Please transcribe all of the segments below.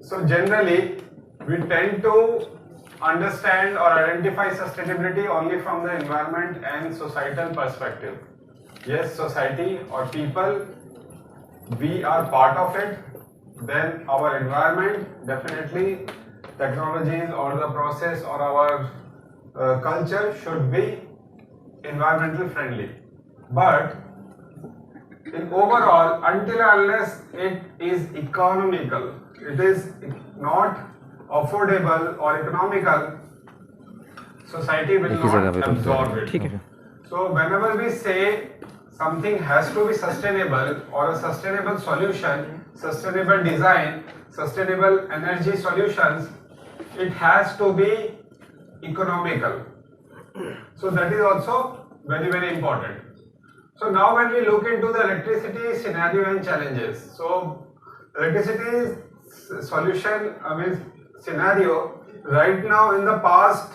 So generally, we tend to understand or identify sustainability only from the environment and societal perspective. Yes, society or people, we are part of it. Then our environment, definitely technologies or the process or our culture should be environmental friendly. But in overall, until unless it is economical, it is not affordable or economical, society will not absorb it. So whenever we say something has to be sustainable or a sustainable solution, sustainable design, sustainable energy solutions, it has to be economical. So that is also very, very important. So now when we look into the electricity scenario and challenges, so electricity solution means scenario right now in the past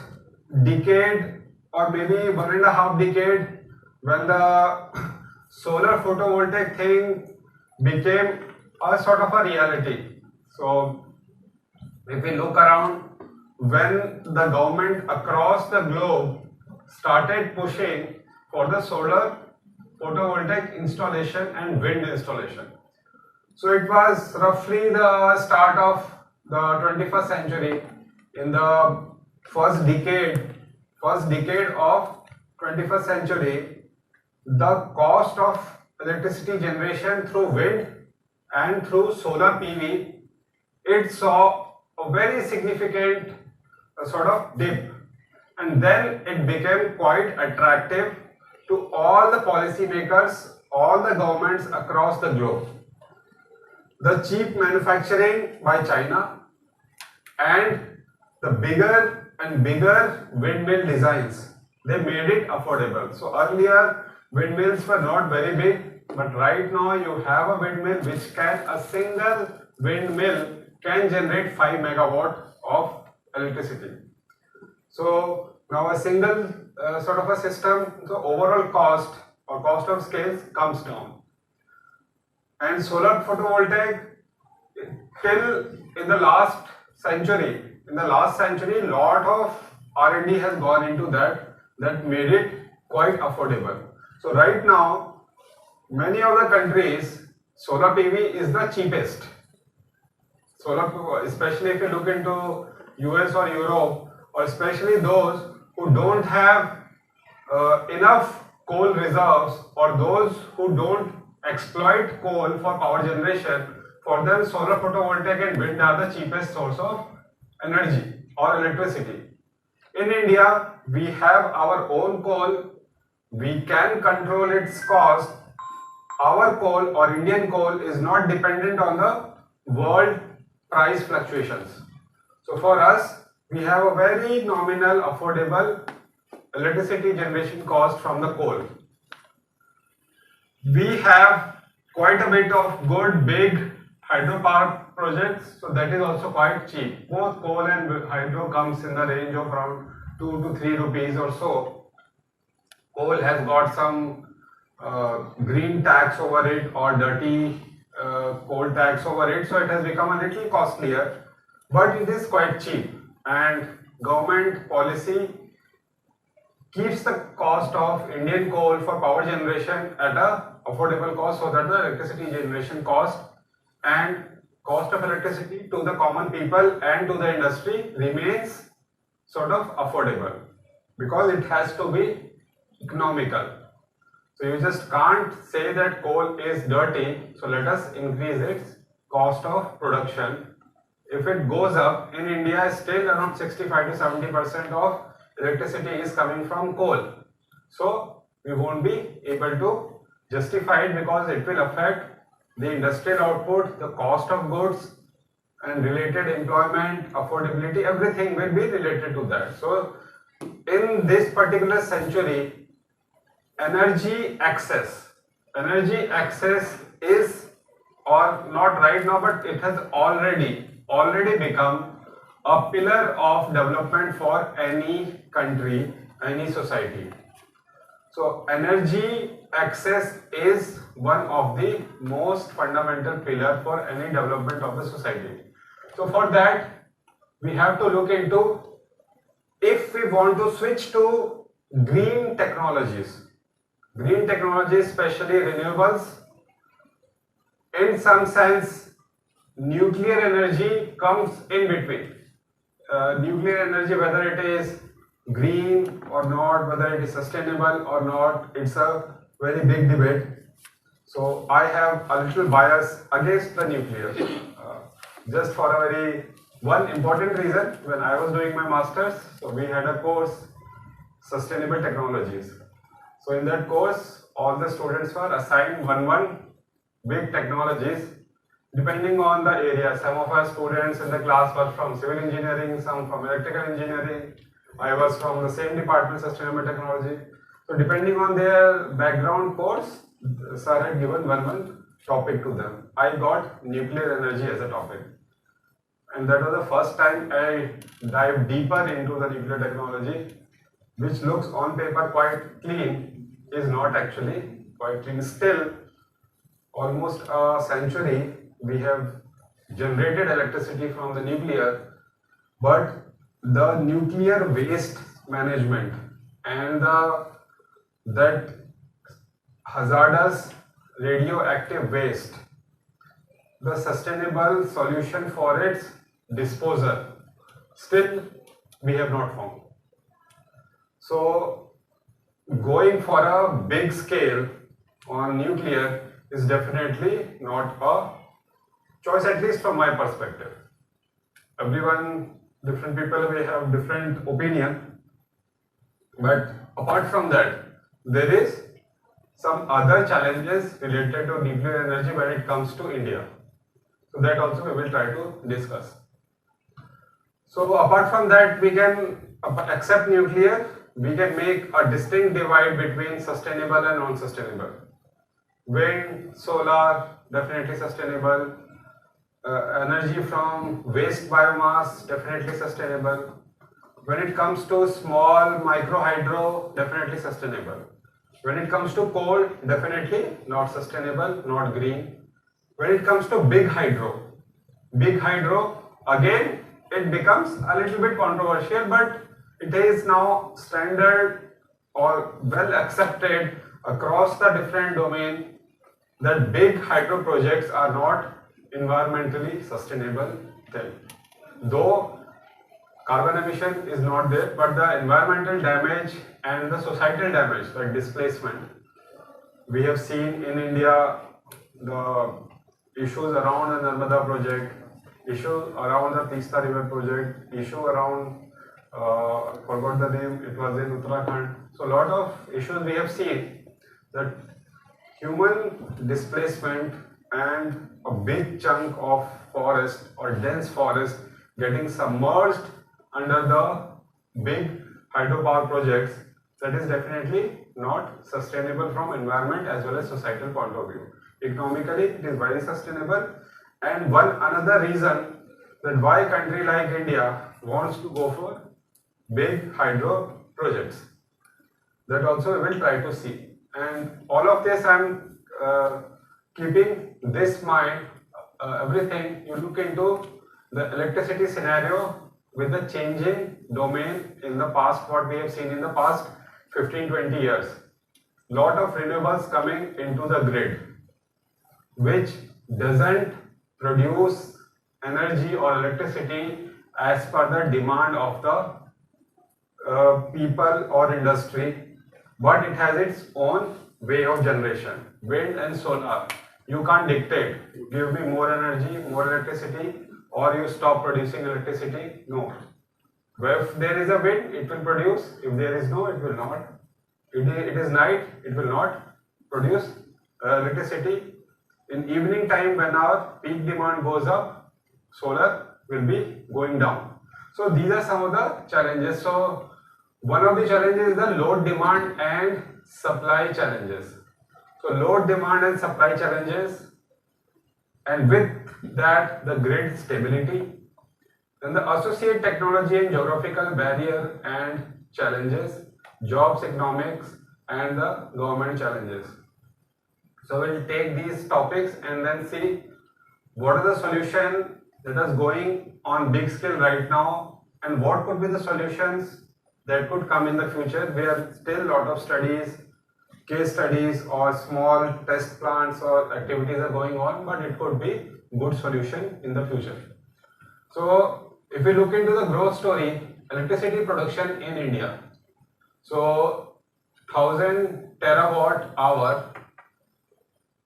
decade or maybe 1.5 decade, when the solar photovoltaic thing became a sort of a reality. So if we look around, when the government across the globe started pushing for the solar photovoltaic installation and wind installation. So it was roughly the start of the 21st century. In the first decade of 21st century, the cost of electricity generation through wind and through solar PV, it saw a very significant sort of dip, and then it became quite attractive to all the policymakers, all the governments across the globe. The cheap manufacturing by China and the bigger and bigger windmill designs, they made it affordable. So earlier windmills were not very big, but right now you have a windmill which can, a single windmill can generate 5 megawatt of electricity. So now a single sort of a system, the overall cost or cost of scales comes down. And solar photovoltaic, till in the last century, lot of R&D has gone into that made it quite affordable. So right now, many of the countries, solar PV is the cheapest. Solar, especially if you look into US or Europe, or especially those who don't have enough coal reserves, or those who don't exploit coal for power generation, for them solar photovoltaic and wind are the cheapest source of energy or electricity. In India, we have our own coal, we can control its cost. Our coal or Indian coal is not dependent on the world price fluctuations. So for us, we have a very nominal, affordable electricity generation cost from the coal. We have quite a bit of good big hydropower projects, so that is also quite cheap. Both coal and hydro comes in the range of around 2 to 3 rupees or so. Coal has got some green tax over it or dirty coal tax over it, so it has become a little costlier, but it is quite cheap, and government policy keeps the cost of Indian coal for power generation at a affordable cost, so that the electricity generation cost and cost of electricity to the common people and to the industry remains sort of affordable, because it has to be economical. So you just can't say that coal is dirty, so let us increase its cost of production. If it goes up, in India still around 65 to 70% of electricity is coming from coal. So we won't be able to justify it, because it will affect the industrial output, the cost of goods and related employment, affordability, everything will be related to that. So in this particular century, energy access is, or not right now, but it has already become a pillar of development for any country, any society. So energy access is one of the most fundamental pillar for any development of the society. So for that, we have to look into if we want to switch to green technologies, especially renewables, in some sense, nuclear energy comes in between. Nuclear energy, whether it is green or not, whether it is sustainable or not, it's a very big debate. So I have a little bias against the nuclear, just for a very one important reason. When I was doing my masters, so we had a course, sustainable technologies. So in that course, all the students were assigned one big technologies depending on the area. Some of our students in the class were from civil engineering, some from electrical engineering. I was from the same department, sustainable technology. So depending on their background course, sir had given one topic to them. I got nuclear energy as a topic. And that was the first time I dived deeper into the nuclear technology, which looks on paper quite clean, is not actually quite clean. Still, almost a century, we have generated electricity from the nuclear, but the nuclear waste management and that hazardous radioactive waste, the sustainable solution for its disposal, still we have not found. So going for a big scale on nuclear is definitely not a choice, at least from my perspective. Everyone, different people may have different opinion, but apart from that, there is some other challenges related to nuclear energy when it comes to India. So that also we will try to discuss. So apart from that, we can accept nuclear, we can make a distinct divide between sustainable and non-sustainable. Wind, solar, definitely sustainable. Energy from waste biomass, definitely sustainable. When it comes to small micro hydro, definitely sustainable. When it comes to coal, definitely not sustainable, not green. When it comes to big hydro, again it becomes a little bit controversial, but it is now standard or well accepted across the different domain that big hydro projects are not environmentally sustainable then. Though carbon emission is not there, but the environmental damage and the societal damage, like displacement, we have seen in India the issues around the Narmada project, issue around the Teesta River project, issue around, forgot the name, it was in Uttarakhand. So a lot of issues we have seen that human displacement and a big chunk of forest or dense forest getting submerged under the big hydropower projects, that is definitely not sustainable from environment as well as societal point of view. Economically, it is very sustainable, and one another reason that why country like India wants to go for big hydro projects, that also we will try to see. And all of this I am keeping this mind, everything you look into the electricity scenario with the changing domain in the past, what we have seen in the past 15-20 years. Lot of renewables coming into the grid, which doesn't produce energy or electricity as per the demand of the people or industry, but it has its own way of generation. Wind and solar, you can't dictate, give me more energy, more electricity, or you stop producing electricity. No. If there is a wind, it will produce. If there is no, it will not. If it is night, it will not produce electricity. In evening time, when our peak demand goes up, solar will be going down. So these are some of the challenges. So one of the challenges is the load demand and supply challenges. So load demand and supply challenges, and with that the grid stability. Then the associate technology and geographical barrier and challenges, jobs, economics, and the government challenges. So we'll take these topics and then see what are the solution that is going on big scale right now, and what could be the solutions that could come in the future, where still a lot of studies, case studies or small test plants or activities are going on, but it could be good solution in the future. So if we look into the growth story, electricity production in India, so 1000 terawatt hour,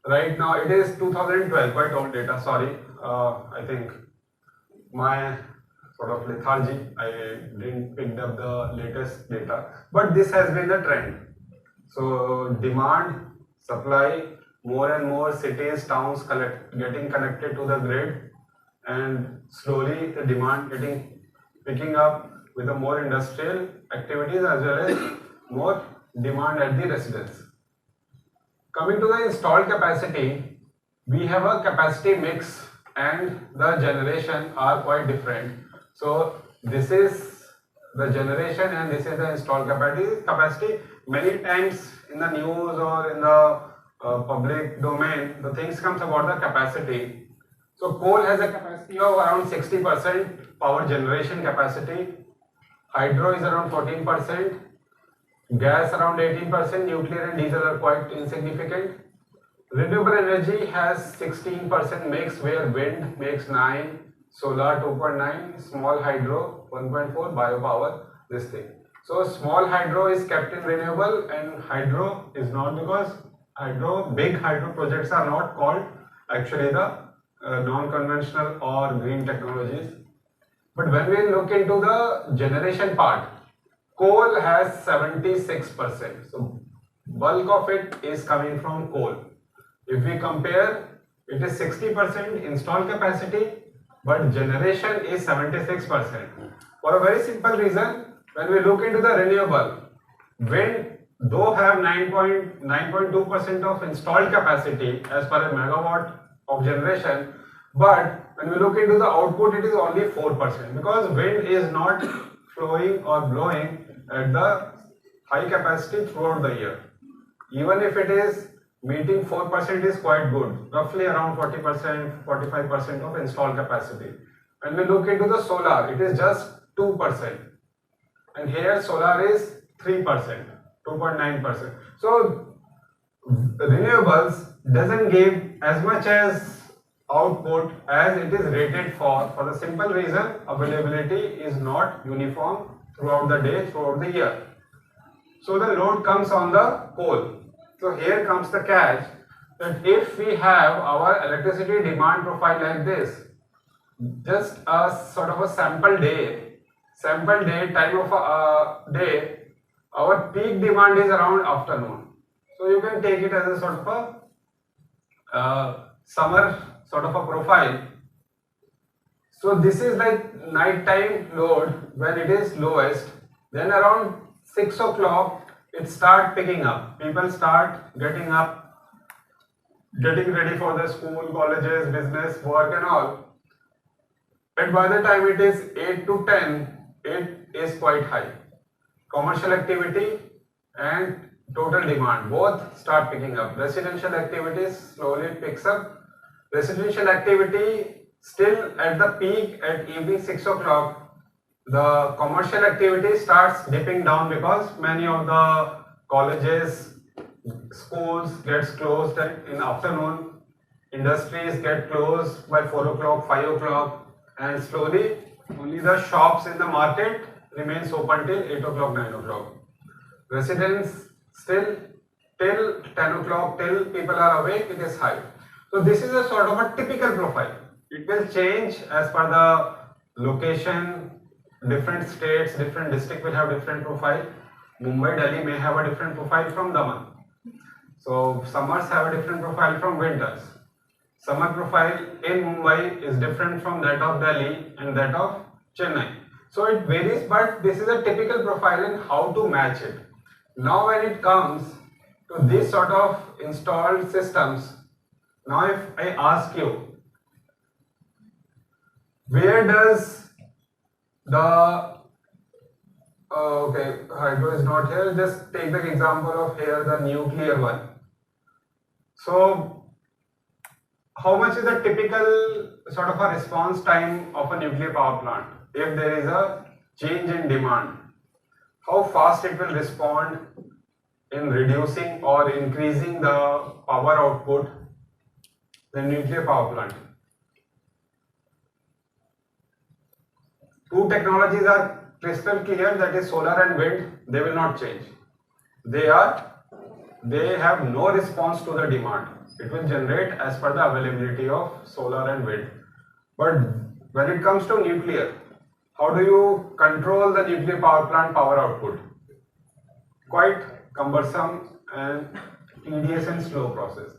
right now it is 2012, quite old data, sorry, I think my sort of lethargy, I didn't pick up the latest data, but this has been the trend. So demand, supply, more and more cities, towns getting connected to the grid, and slowly the demand picking up with the more industrial activities as well as more demand at the residence. Coming to the installed capacity, we have a capacity mix and the generation are quite different. So this is the generation and this is the installed capacity. Many times in the news or in the public domain, the things comes about the capacity. So coal has a capacity of around 60% power generation capacity, hydro is around 14%, gas around 18%, nuclear and diesel are quite insignificant. Renewable energy has 16% mix, where wind makes 9, solar 2.9, small hydro 1.4, biopower this thing. So small hydro is kept in renewable and hydro is not, because big hydro projects are not called actually the non-conventional or green technologies. But when we look into the generation part, coal has 76%. So bulk of it is coming from coal. If we compare, it is 60% installed capacity, but generation is 76%. For a very simple reason, when we look into the renewable, wind though have 9.2% of installed capacity as per a megawatt of generation, but when we look into the output, it is only 4%, because wind is not flowing or blowing at the high capacity throughout the year. Even if it is meeting 4% is quite good, roughly around 40%, 45% of installed capacity. When we look into the solar, it is just 2%. And here solar is 3%, 2.9%. So renewables doesn't give as much as output as it is rated for the simple reason availability is not uniform throughout the day, throughout the year. So the load comes on the coal. So here comes the catch, that if we have our electricity demand profile like this, just a sort of a sample day time of a day, our peak demand is around afternoon. So you can take it as a sort of a summer sort of a profile. So this is like night-time load when it is lowest. Then around 6 o'clock it start picking up. People start getting up, getting ready for the school, colleges, business, work and all. And by the time it is 8 to 10, it is quite high. Commercial activity and total demand both start picking up. Residential activities slowly picks up. Residential activity still at the peak at evening 6 o'clock. The commercial activity starts dipping down because many of the colleges, schools gets closed in afternoon. Industries get closed by 4 o'clock, 5 o'clock, and slowly only the shops in the market remains open till 8 o'clock, 9 o'clock. Residents still till 10 o'clock, till people are awake, it is high. So this is a sort of a typical profile. It will change as per the location. Different states, different districts will have different profile. Mumbai, Delhi may have a different profile from Daman. So summers have a different profile from winters. Summer profile in Mumbai is different from that of Delhi and that of Chennai. So it varies, but this is a typical profile and how to match it. Now when it comes to this sort of installed systems, now if I ask you, where does the okay, hydro is not here, just take the example of here the nuclear one. So how much is the typical sort of a response time of a nuclear power plant? If there is a change in demand, how fast it will respond in reducing or increasing the power output, the nuclear power plant. Two technologies are crystal clear, that is solar and wind, they will not change. They have no response to the demand. It will generate as per the availability of solar and wind. But when it comes to nuclear, how do you control the nuclear power plant power output? Quite cumbersome and tedious and slow process.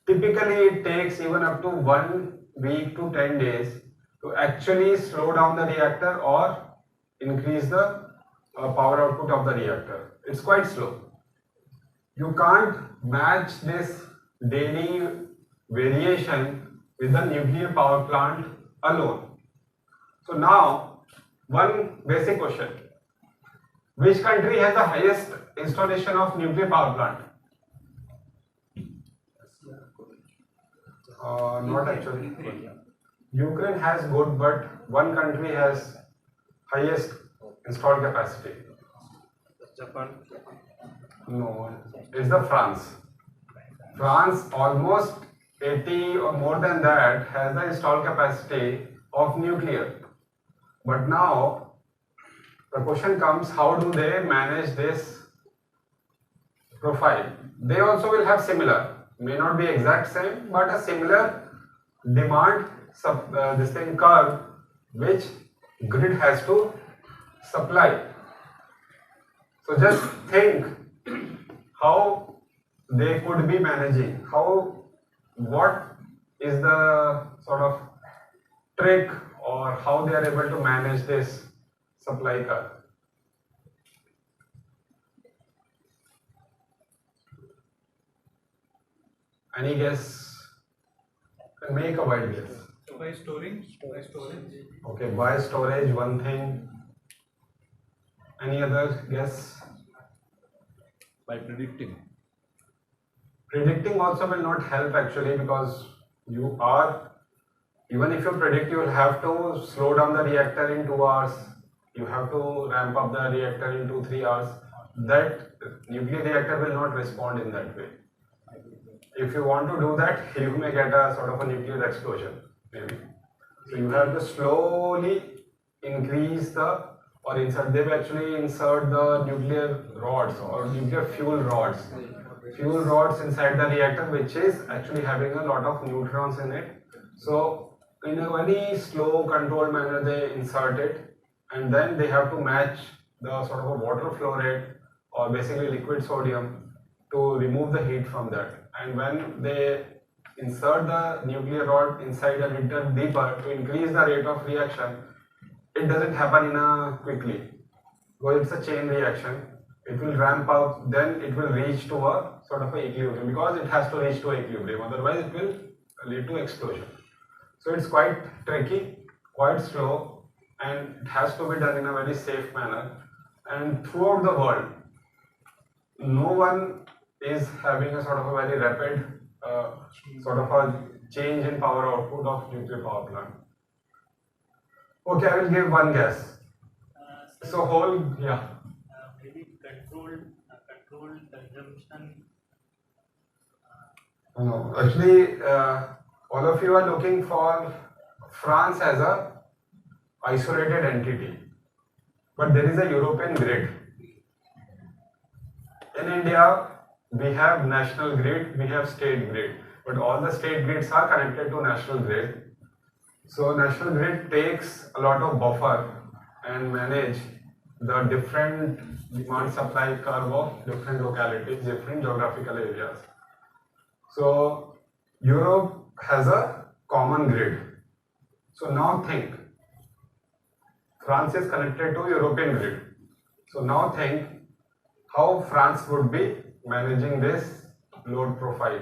Typically, it takes even up to 1 week to 10 days to actually slow down the reactor or increase the power output of the reactor. It's quite slow. You can't match this daily variation with the nuclear power plant alone. So now, one basic question. Which country has the highest installation of nuclear power plant? Not actually. Ukraine has good, but one country has highest installed capacity. Japan. No, it's the France. France almost 80 or more than that has the installed capacity of nuclear. But now the question comes, how do they manage this profile? They also will have similar, may not be exact same, but a similar demand this thing curve which grid has to supply. So just think how they could be managing, what is the sort of trick or how they are able to manage this supply curve. Any guess? Can make a wild guess. By storing. Okay, by storage, one thing. Any other guess? By predicting. Predicting also will not help actually, because even if you predict, you will have to slow down the reactor in 2 hours. You have to ramp up the reactor in 2-3 hours. That nuclear reactor will not respond in that way. If you want to do that, you may get a sort of a nuclear explosion, maybe. So you have to slowly increase they've actually insert the nuclear rods or nuclear fuel rods. Fuel rods inside the reactor, which is actually having a lot of neutrons in it. So in a very slow, controlled manner, they insert it, and then they have to match the sort of a water flow rate or basically liquid sodium to remove the heat from that. And when they insert the nuclear rod inside a little deeper to increase the rate of reaction, it doesn't happen quickly. Because it's a chain reaction. It will ramp up, then it will reach to a sort of a equilibrium, because it has to reach to equilibrium, otherwise it will lead to explosion. So it's quite tricky, quite slow, and it has to be done in a very safe manner. And throughout the world, no one is having a sort of a very rapid sort of a change in power output of nuclear power plant. Okay, I will give one guess. Maybe controlled consumption. No, actually, all of you are looking for France as a isolated entity, but there is a European grid. In India, we have national grid, we have state grid, but all the state grids are connected to national grid. So national grid takes a lot of buffer and manage the different demand supply curve of different localities, different geographical areas. So Europe has a common grid. So now think, France is connected to European grid. So now think how France would be managing this load profile.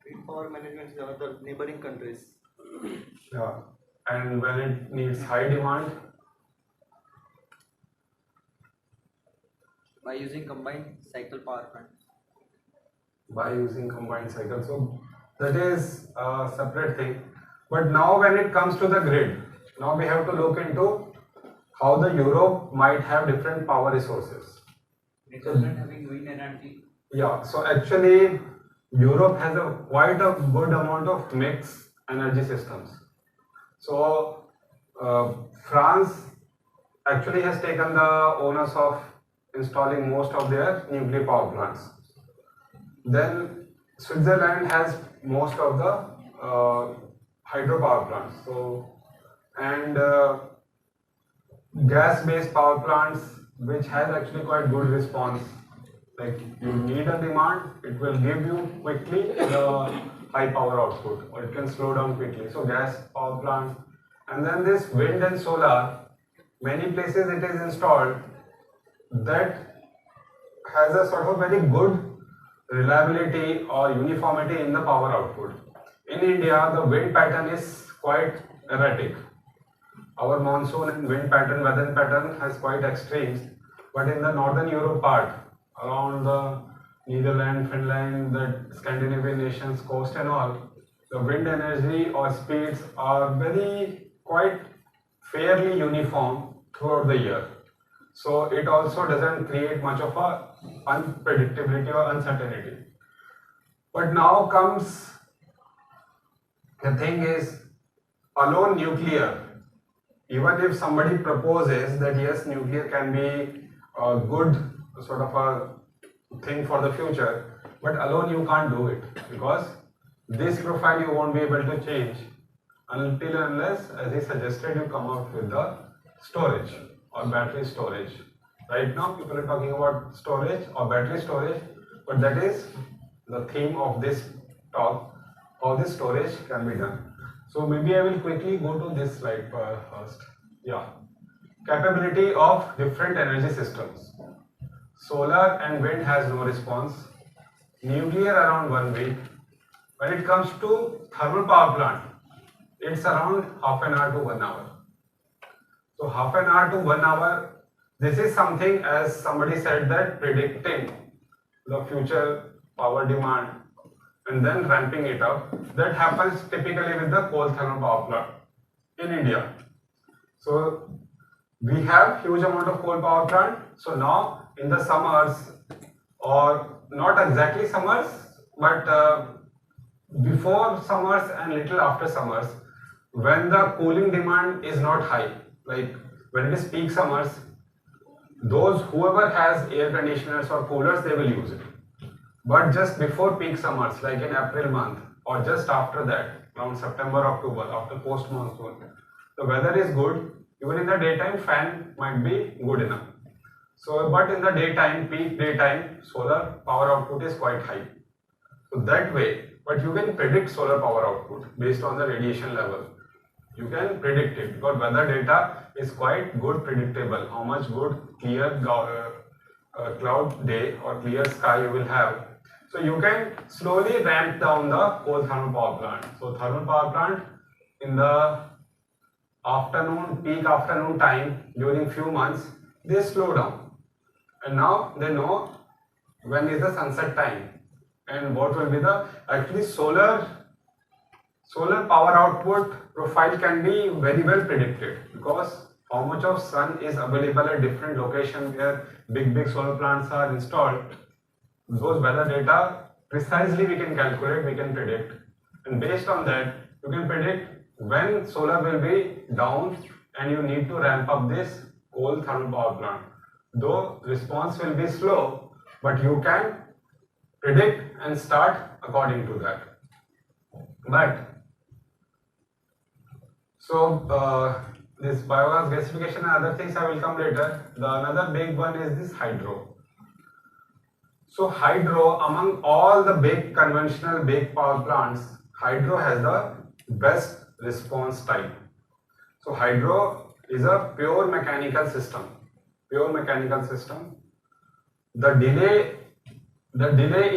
Grid power management is other neighboring countries. Yeah, and when it needs high demand, By using combined cycle power plant. by using combined cycle. So that is a separate thing. But now when it comes to the grid, now we have to look into how the Europe might have different power resources. Netherlands having wind energy. Yeah, so actually Europe has quite a good amount of mixed energy systems. So France actually has taken the onus of installing most of their nuclear power plants. Then Switzerland has most of the hydropower plants. So and gas-based power plants, which has actually quite good response. Like you need a demand, it will give you quickly the high power output, or it can slow down quickly. So gas power plant, and then this wind and solar, many places it is installed that has a sort of very good reliability or uniformity in the power output. In India, the wind pattern is quite erratic. Our monsoon and wind pattern, weather pattern has quite extremes, but in the northern Europe part, around the Netherlands, Finland, the Scandinavian nations, coast and all, the wind energy or speeds are very quite fairly uniform throughout the year. So it also doesn't create much of a unpredictability or uncertainty. But now comes the thing is, alone nuclear, even if somebody proposes that yes, nuclear can be a good sort of a thing for the future, but alone you can't do it, because this profile you won't be able to change until and unless, as he suggested, you come up with the storage or battery storage. Right now people are talking about storage or battery storage, but that is the theme of this talk, how this storage can be done. So maybe I will quickly go to this slide first. Yeah, capability of different energy systems. Solar and wind has no response. Nuclear around 1 week. When it comes to thermal power plant, it's around half an hour to 1 hour. So half an hour to 1 hour, this is something, as somebody said, that predicting the future power demand and then ramping it up. That happens typically with the coal thermal power plant in India. So we have huge amount of coal power plant. So now in the summers, or not exactly summers, but before summers and little after summers, when the cooling demand is not high, like when it is peak summers, whoever has air conditioners or coolers, they will use it. But just before peak summers, like in April month, or just after that, around September, October, after post monsoon, the weather is good. Even in the daytime, fan might be good enough. So, but in the daytime, peak daytime, solar power output is quite high. So that way, but you can predict solar power output based on the radiation level. You can predict it because weather data is quite good predictable. How much good clear cloud day or clear sky you will have. So you can slowly ramp down the coal thermal power plant. So thermal power plant in the afternoon, peak afternoon time during few months, they slow down. And now they know when is the sunset time and what will be the actually solar power output profile can be very well predicted, because how much of sun is available at different locations where big solar plants are installed. Those weather data precisely we can calculate, we can predict, and based on that you can predict when solar will be down and you need to ramp up this coal thermal power plant. Though response will be slow, but you can predict and start according to that. But so this biogas gasification and other things I will come later. Another big one is this hydro. So hydro, among all the big conventional big power plants, hydro has the best response time. So hydro is a pure mechanical system. The delay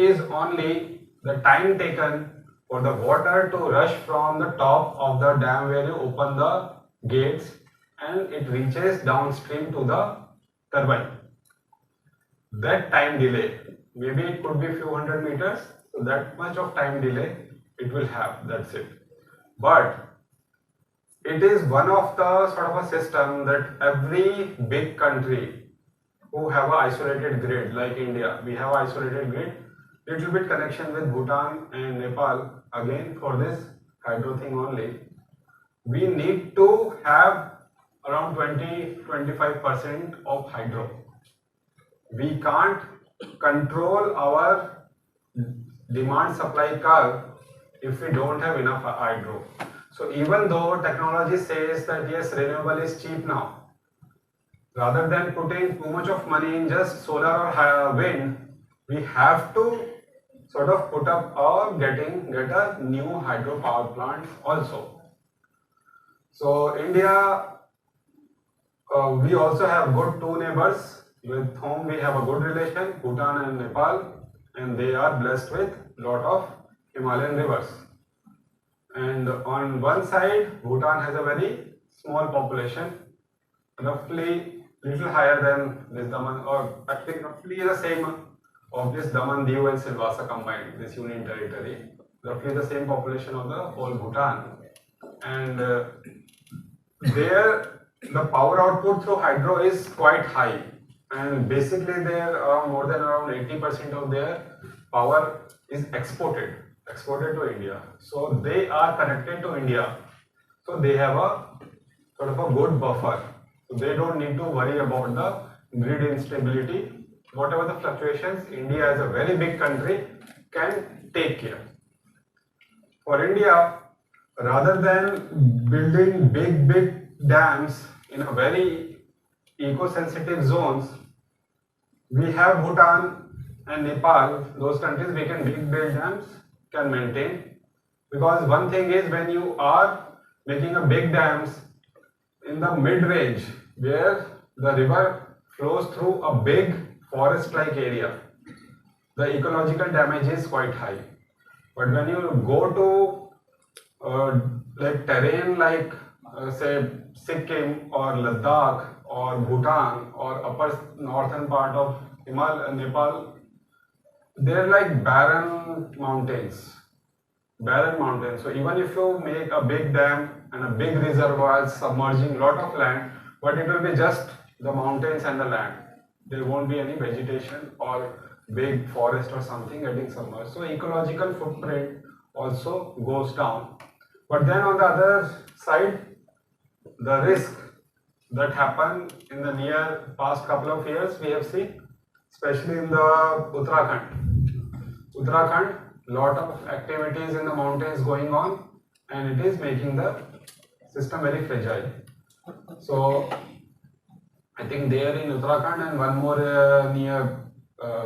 is only the time taken for the water to rush from the top of the dam where you open the gates and it reaches downstream to the turbine. That time delay, maybe it could be few hundred meters, so that much of time delay it will have, that's it. But it is one of the sort of a system that every big country who have an isolated grid, like India, we have isolated grid, little bit connection with Bhutan and Nepal, again for this hydro thing only. We need to have around 20-25% of hydro. We can't control our demand supply curve if we don't have enough hydro. So even though technology says that yes, renewable is cheap now, rather than putting too much of money in just solar or wind, we have to sort of put up or get a new hydropower plant also. So India, we also have good two neighbors with whom we have a good relation, Bhutan and Nepal, and they are blessed with lot of Himalayan rivers. And on one side, Bhutan has a very small population, roughly little higher than this Daman, or actually roughly the same of this Daman, Diu and Silvassa combined, this union territory, roughly the same population of the whole Bhutan. And there the power output through hydro is quite high, and basically there are more than around 80% of their power is exported to India. So they are connected to India, so they have a sort of a good buffer. So they don't need to worry about the grid instability. Whatever the fluctuations, India as a very big country can take care. For India, rather than building big dams in a very eco-sensitive zones, we have Bhutan and Nepal, those countries we can build dams, can maintain. Because one thing is, when you are making a big dams in the mid-range where the river flows through a big forest-like area, the ecological damage is quite high. But when you go to like terrain like say Sikkim or Ladakh or Bhutan or upper northern part of Nepal, they're like barren mountains. So even if you make a big dam and a big reservoir submerging lot of land, but it will be just the mountains and the land. There won't be any vegetation or big forest or something getting submerged. So ecological footprint also goes down. But then on the other side, the risk that happened in the near past couple of years, we have seen, especially in the Uttarakhand, lot of activities in the mountains going on, and it is making the system very fragile. So I think there in Uttarakhand and one more near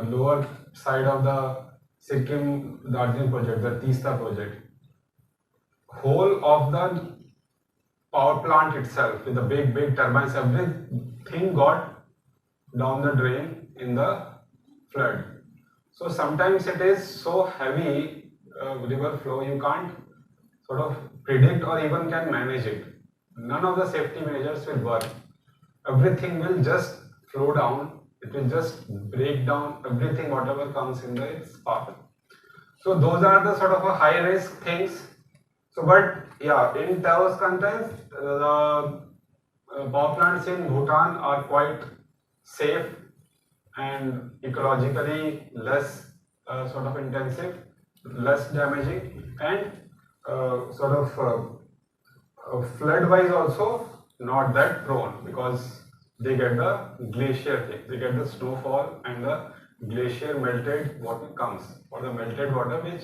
lower side of the Sikkim Darjeeling project, the Teesta project, whole of the power plant itself with the big turbines, everything got down the drain in the flood. So sometimes it is so heavy river flow, you can't sort of predict or even can manage it. None of the safety measures will work. Everything will just flow down, it will just break down everything whatever comes in its path. So those are the sort of a high risk things. So but yeah, in those contents, the power plants in Bhutan are quite safe and ecologically less sort of intensive, less damaging, and sort of flood wise also not that prone, because they get the glacier thing, they get the snowfall and the glacier melted water comes, or the melted water which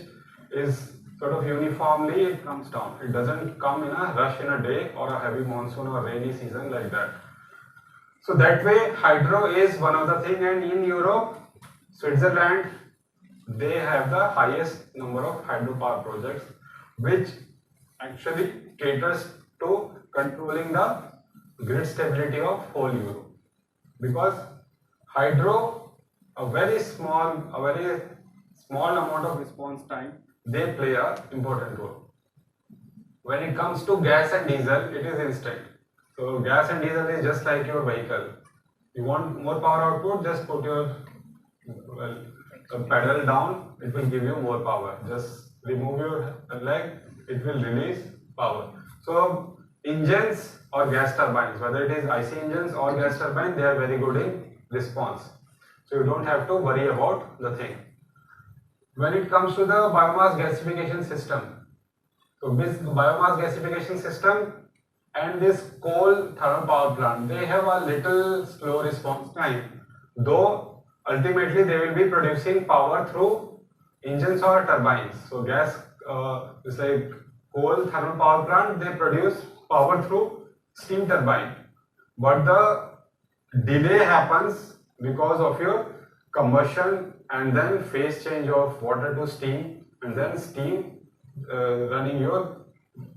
is sort of uniformly it comes down. It doesn't come in a rush in a day or a heavy monsoon or rainy season like that. So that way hydro is one of the thing. And in Europe, Switzerland, they have the highest number of hydropower projects, which actually caters to controlling the grid stability of whole Europe. Because hydro, a very small amount of response time, they play a important role. When it comes to gas and diesel, it is instant. So gas and diesel is just like your vehicle. You want more power output, just put your pedal down, it will give you more power. Just remove your leg, it will release power. So engines or gas turbines, whether it is IC engines or gas turbine, they are very good in response. So you don't have to worry about the thing. When it comes to the biomass gasification system, so this biomass gasification system and this coal thermal power plant, they have a little slow response time, though ultimately they will be producing power through engines or turbines. So gas, it's like coal thermal power plant, they produce power through steam turbine, but the delay happens because of your combustion and then phase change of water to steam and then steam running your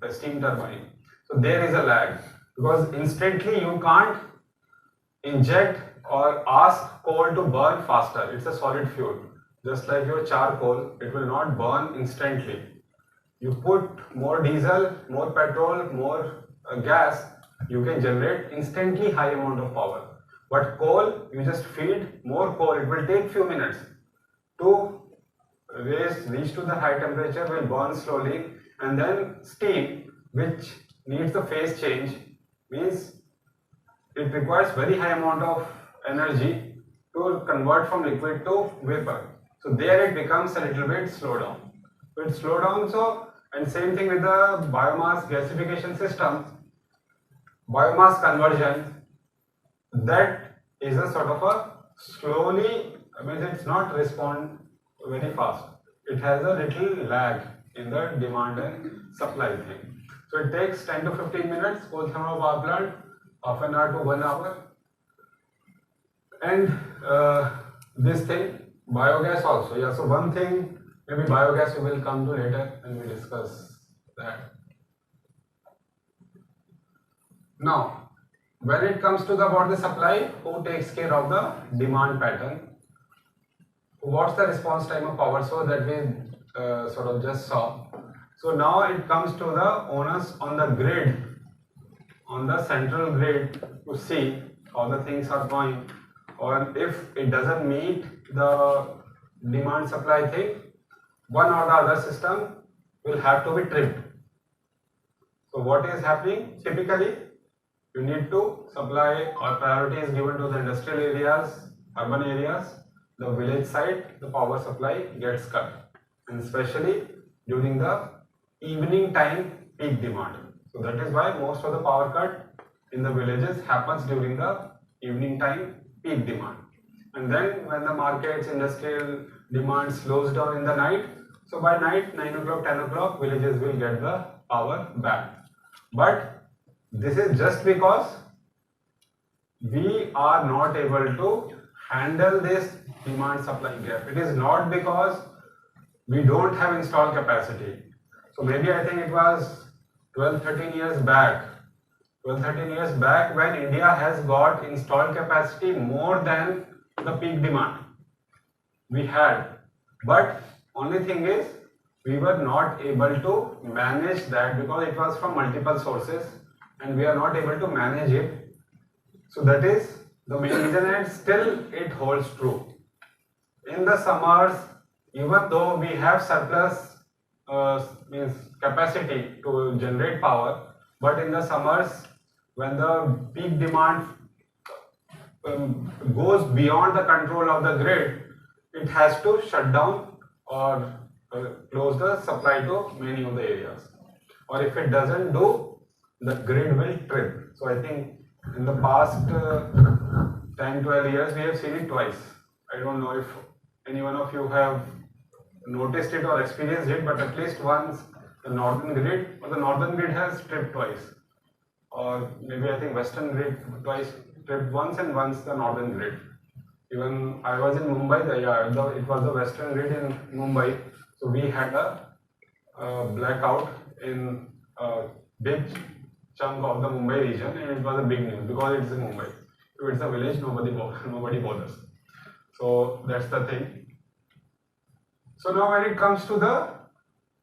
steam turbine. So there is a lag because instantly you can't inject or ask coal to burn faster. It's a solid fuel. Just like your charcoal, it will not burn instantly. You put more diesel, more petrol, more gas, you can generate instantly high amount of power. But coal, you just feed more coal, it will take few minutes to reach to the high temperature, will burn slowly, and then steam, which needs the phase change, means it requires very high amount of energy to convert from liquid to vapor. So there it becomes a little bit slow down. So it slow down. So, and same thing with the biomass gasification system, biomass conversion, that is a sort of a slowly, I mean it's not respond very fast. It has a little lag in the demand and supply thing. So it takes 10 to 15 minutes, coal thermal power plant, half an hour to 1 hour. And this thing, biogas also. Yeah, so one thing, maybe biogas we will come to later and we discuss that. Now, when it comes to about the supply, who takes care of the demand pattern? What's the response time of power? So that we sort of just saw. So now it comes to the onus on the grid, on the central grid, to see how the things are going, or if it doesn't meet the demand supply thing, one or the other system will have to be tripped. So what is happening? Typically, you need to supply, or priority is given to the industrial areas, urban areas, the village side, the power supply gets cut, and especially during the evening time peak demand. So that is why most of the power cut in the villages happens during the evening time peak demand. And then when the markets, industrial demand slows down in the night, so by night 9 o'clock, 10 o'clock, villages will get the power back. But this is just because we are not able to handle this demand supply gap. It is not because we don't have installed capacity. So maybe I think it was 12-13 years back, when India has got installed capacity more than the peak demand we had. But only thing is, we were not able to manage that because it was from multiple sources and we are not able to manage it. So that is the main reason, and still it holds true. In the summers, even though we have surplus means capacity to generate power, but in the summers when the peak demand goes beyond the control of the grid, it has to shut down or close the supply to many of the areas. Or if it doesn't do, the grid will trip. So I think in the past 10-12 years we have seen it twice. I don't know if any one of you have noticed it or experienced it, but at least once the northern grid has tripped twice, or maybe I think western grid twice tripped once, and once the northern grid. Even I was in Mumbai, it was the western grid in Mumbai, so we had a blackout in a big chunk of the Mumbai region, and it was a big news because it's in Mumbai. If it's a village, nobody bothers. So that's the thing. So now when it comes to the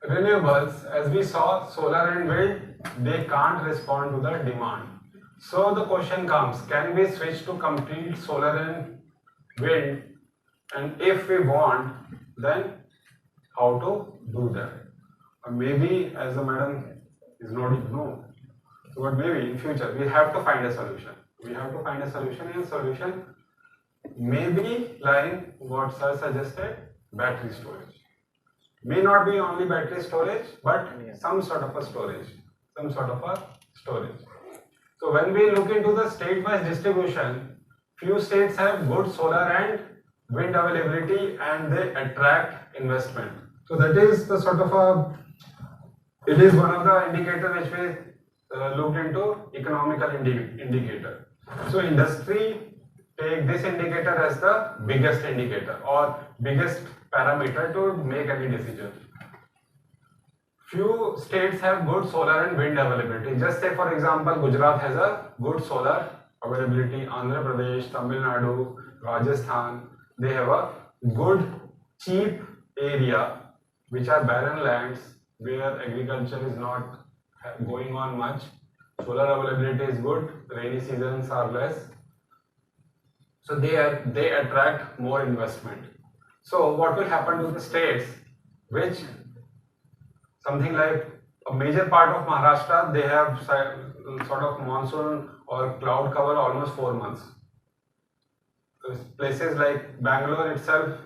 renewables, as we saw, solar and wind, they can't respond to the demand. So the question comes, can we switch to complete solar and wind? And if we want, then how to do that? maybe, as the madam is nodding no, so but maybe in future we have to find a solution. We have to find a solution, and solution maybe lying what sir suggested, battery storage. May not be only battery storage, but some sort of a storage, some sort of a storage. So when we look into the state-wise distribution, few states have good solar and wind availability and they attract investment. So that is the sort of a, it is one of the indicators which we looked into, economical indicator. So industry take this indicator as the biggest indicator or biggest parameter to make any decision. Few states have good solar and wind availability. Just say for example, Gujarat has a good solar availability, Andhra Pradesh, Tamil Nadu, Rajasthan, they have a good cheap area which are barren lands where agriculture is not going on much. Solar availability is good, rainy seasons are less. So they attract more investment. So what will happen to the states which something like a major part of Maharashtra, they have sort of monsoon or cloud cover almost 4 months. So places like Bangalore itself,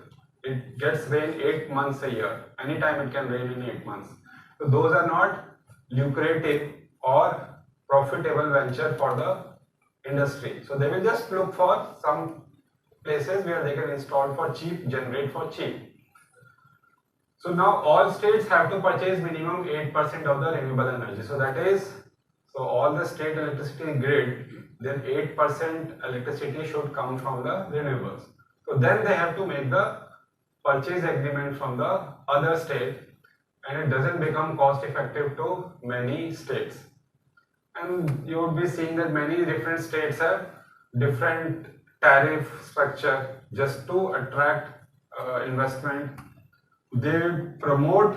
it gets rain 8 months a year. Anytime it can rain in 8 months. So those are not lucrative or profitable venture for the industry. So they will just look for some places where they can install for cheap, generate for cheap. So now all states have to purchase minimum 8% of the renewable energy. So that is, so all the state electricity grid, then 8% electricity should come from the renewables. So then they have to make the purchase agreement from the other state, and it doesn't become cost effective to many states. And you would be seeing that many different states have different tariff structure just to attract investment. They promote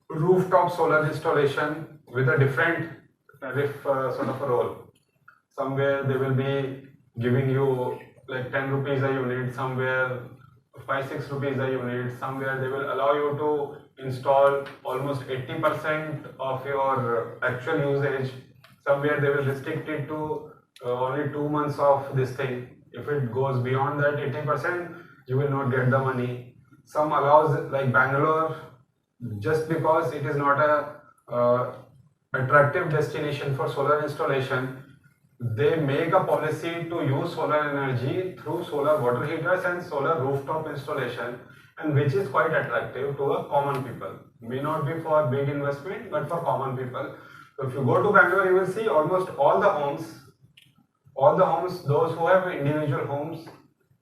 rooftop solar installation with a different tariff sort of a role. Somewhere they will be giving you like 10 rupees a unit, somewhere 5-6 rupees a unit, somewhere they will allow you to install almost 80% of your actual usage, somewhere they will restrict it to only 2 months of this thing. If it goes beyond that 80%, you will not get the money. Some allows like Bangalore, just because it is not a attractive destination for solar installation, they make a policy to use solar energy through solar water heaters and solar rooftop installation, and which is quite attractive to a common people. May not be for big investment, but for common people. So if you go to Bangalore, you will see almost all the homes, those who have individual homes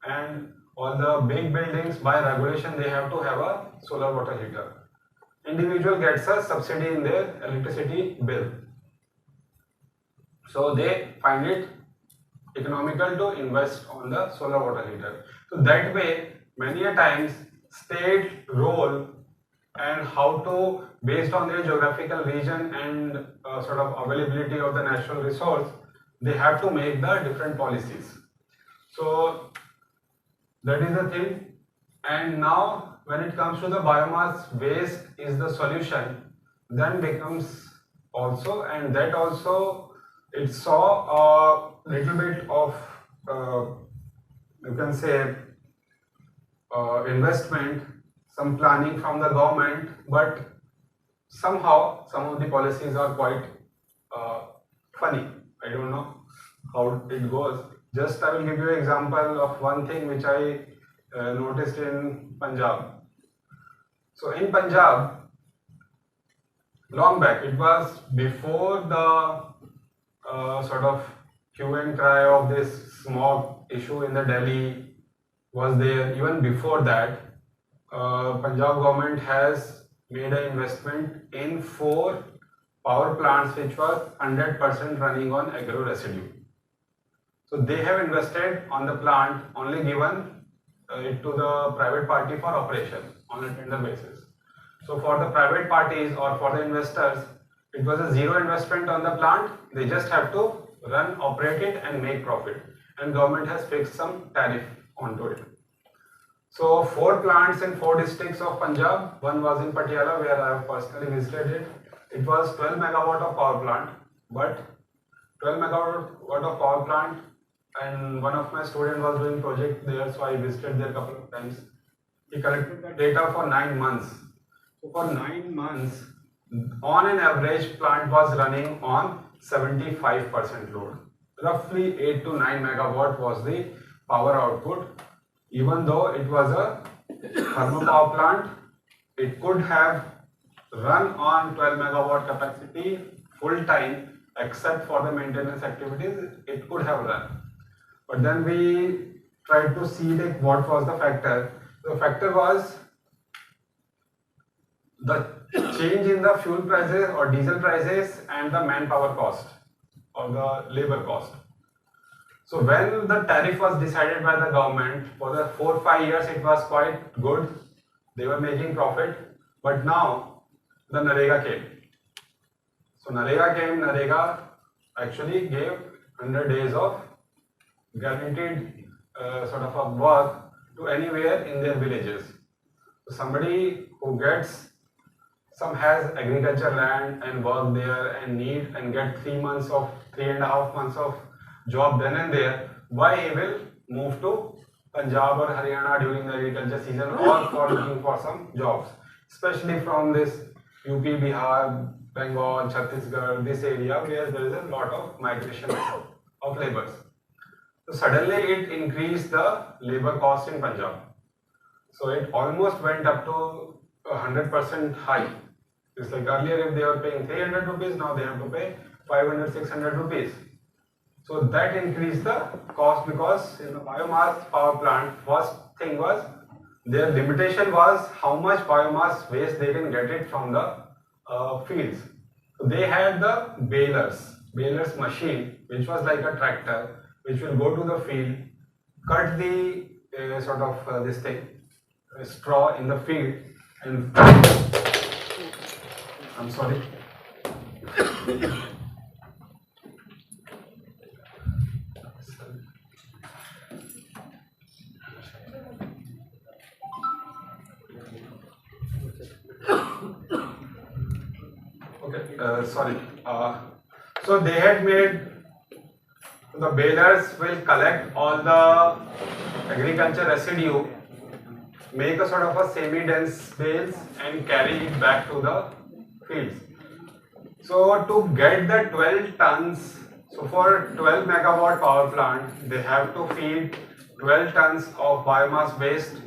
and all the big buildings, by regulation they have to have a solar water heater. Individual gets a subsidy in their electricity bill. So they find it economical to invest on the solar water heater. So that way, many a times state role and how to, based on their geographical region and sort of availability of the natural resource, they have to make the different policies. So that is the thing. And now when it comes to the biomass waste is the solution, then becomes also, and that also it saw a little bit of you can say investment, some planning from the government, but somehow some of the policies are quite funny. I don't know how it goes. Just I will give you an example of one thing which I noticed in Punjab. So in Punjab, long back, it was before the sort of hue and cry of this smog issue in the Delhi was there. Even before that, Punjab government has made an investment in 4 power plants which was 100% running on agro residue. So they have invested on the plant, only given it to the private party for operation on a tender basis. So for the private parties or for the investors, it was a zero investment on the plant. They just have to run, operate it and make profit. And government has fixed some tariff onto it. So 4 plants in 4 districts of Punjab. One was in Patiala where I have personally visited it. It was 12 megawatt of power plant, but 12 megawatt of power plant, and one of my students was doing project there, so I visited there a couple of times. He collected the data for 9 months. So for 9 months, on an average, plant was running on 75% load. Roughly 8 to 9 megawatt was the power output. Even though it was a thermal power plant, it could have run on 12 megawatt capacity full time, except for the maintenance activities, it could have run. But then we tried to see like what was the factor. The factor was the change in the fuel prices or diesel prices and the manpower cost or the labor cost. So when the tariff was decided by the government, for the 4-5 years it was quite good. They were making profit. But now the Narega came. So Narega actually gave 100 days of guaranteed sort of a work to anywhere in their villages. So somebody who has agriculture land and work there and get 3.5 months of job then and there, why he will move to Punjab or Haryana during the agriculture season or for looking for some jobs, especially from this UP, Bihar, Bengal, Chhattisgarh, this area where there is a lot of migration of laborers. So suddenly it increased the labor cost in Punjab. So it almost went up to 100% high. It's like earlier if they were paying 300 rupees, now they have to pay 500, 600 rupees. So that increased the cost because in the biomass power plant, first thing was their limitation was how much biomass waste they can get it from the fields. So they had the balers machine, which was like a tractor, which will go to the field, cut the straw in the field, and I'm sorry. So they had made the balers will collect all the agriculture residue, make a sort of a semi-dense bales and carry it back to the fields. So to get the 12 tons, so for 12 megawatt power plant, they have to feed 12 tons of biomass waste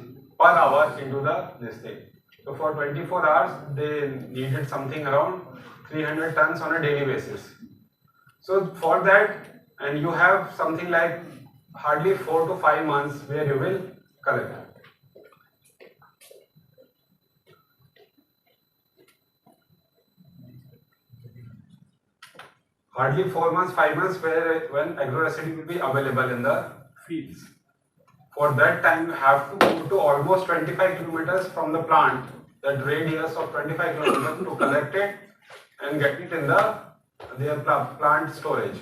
per hour into this thing. So for 24 hours, they needed something around 300 tons on a daily basis. So for that, and you have something like hardly 4 to 5 months where you will collect. Hardly 4 months, 5 months when agro residue will be available in the fields. For that time, you have to go to almost 25 kilometers from the plant, that radius of 25 kilometers to collect it and get it in their plant storage.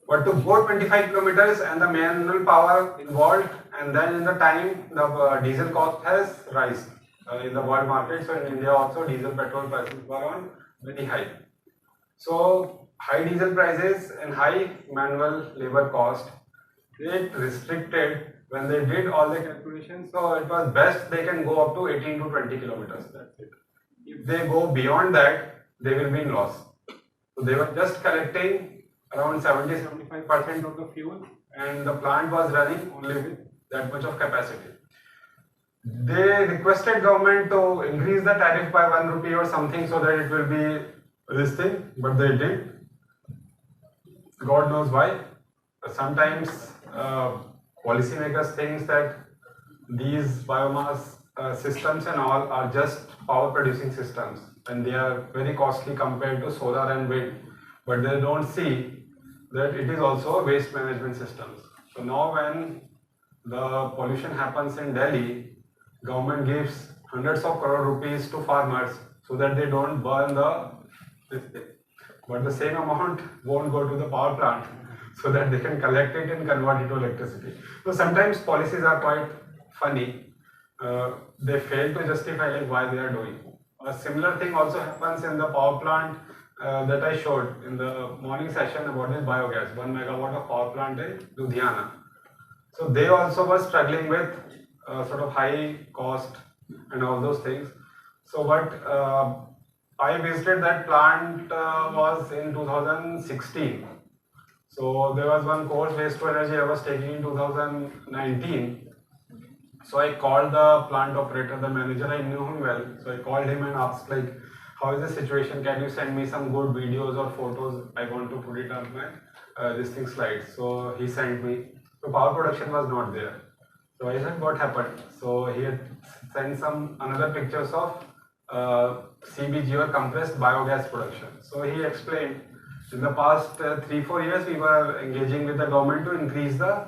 But to go 25 kilometers and the manual power involved, and then in the time the diesel cost has risen in the world market. So in India also diesel petrol prices were on very high. So high diesel prices and high manual labor cost, it restricted when they did all the calculations. So it was best they can go up to 18 to 20 kilometers. That's it. If they go beyond that, they will be in loss. So they were just collecting around 70-75% of the fuel, and the plant was running only with that much of capacity. They requested government to increase the tariff by 1 rupee or something so that it will be this thing, but they did. God knows why. Sometimes policymakers think that these biomass systems and all are just power producing systems, and they are very costly compared to solar and wind, but they don't see that it is also a waste management systems. So now when the pollution happens in Delhi, government gives hundreds of crore rupees to farmers so that they don't burn this thing. But the same amount won't go to the power plant so that they can collect it and convert it to electricity. So sometimes policies are quite funny. They fail to justify like why they are doing. A similar thing also happens in the power plant that I showed in the morning session about this biogas, 1 megawatt of power plant in Ludhiana. So they also were struggling with sort of high cost and all those things. So what I visited that plant was in 2016. So there was one course, waste to energy, I was taking in 2019. So I called the plant operator, the manager, I knew him well. So I called him and asked like, how is the situation? Can you send me some good videos or photos? I want to put it on my this thing slides. So he sent me. So power production was not there. So I said, what happened? So he had sent some another pictures of CBG or compressed biogas production. So he explained, in the past 3-4 years, we were engaging with the government to increase the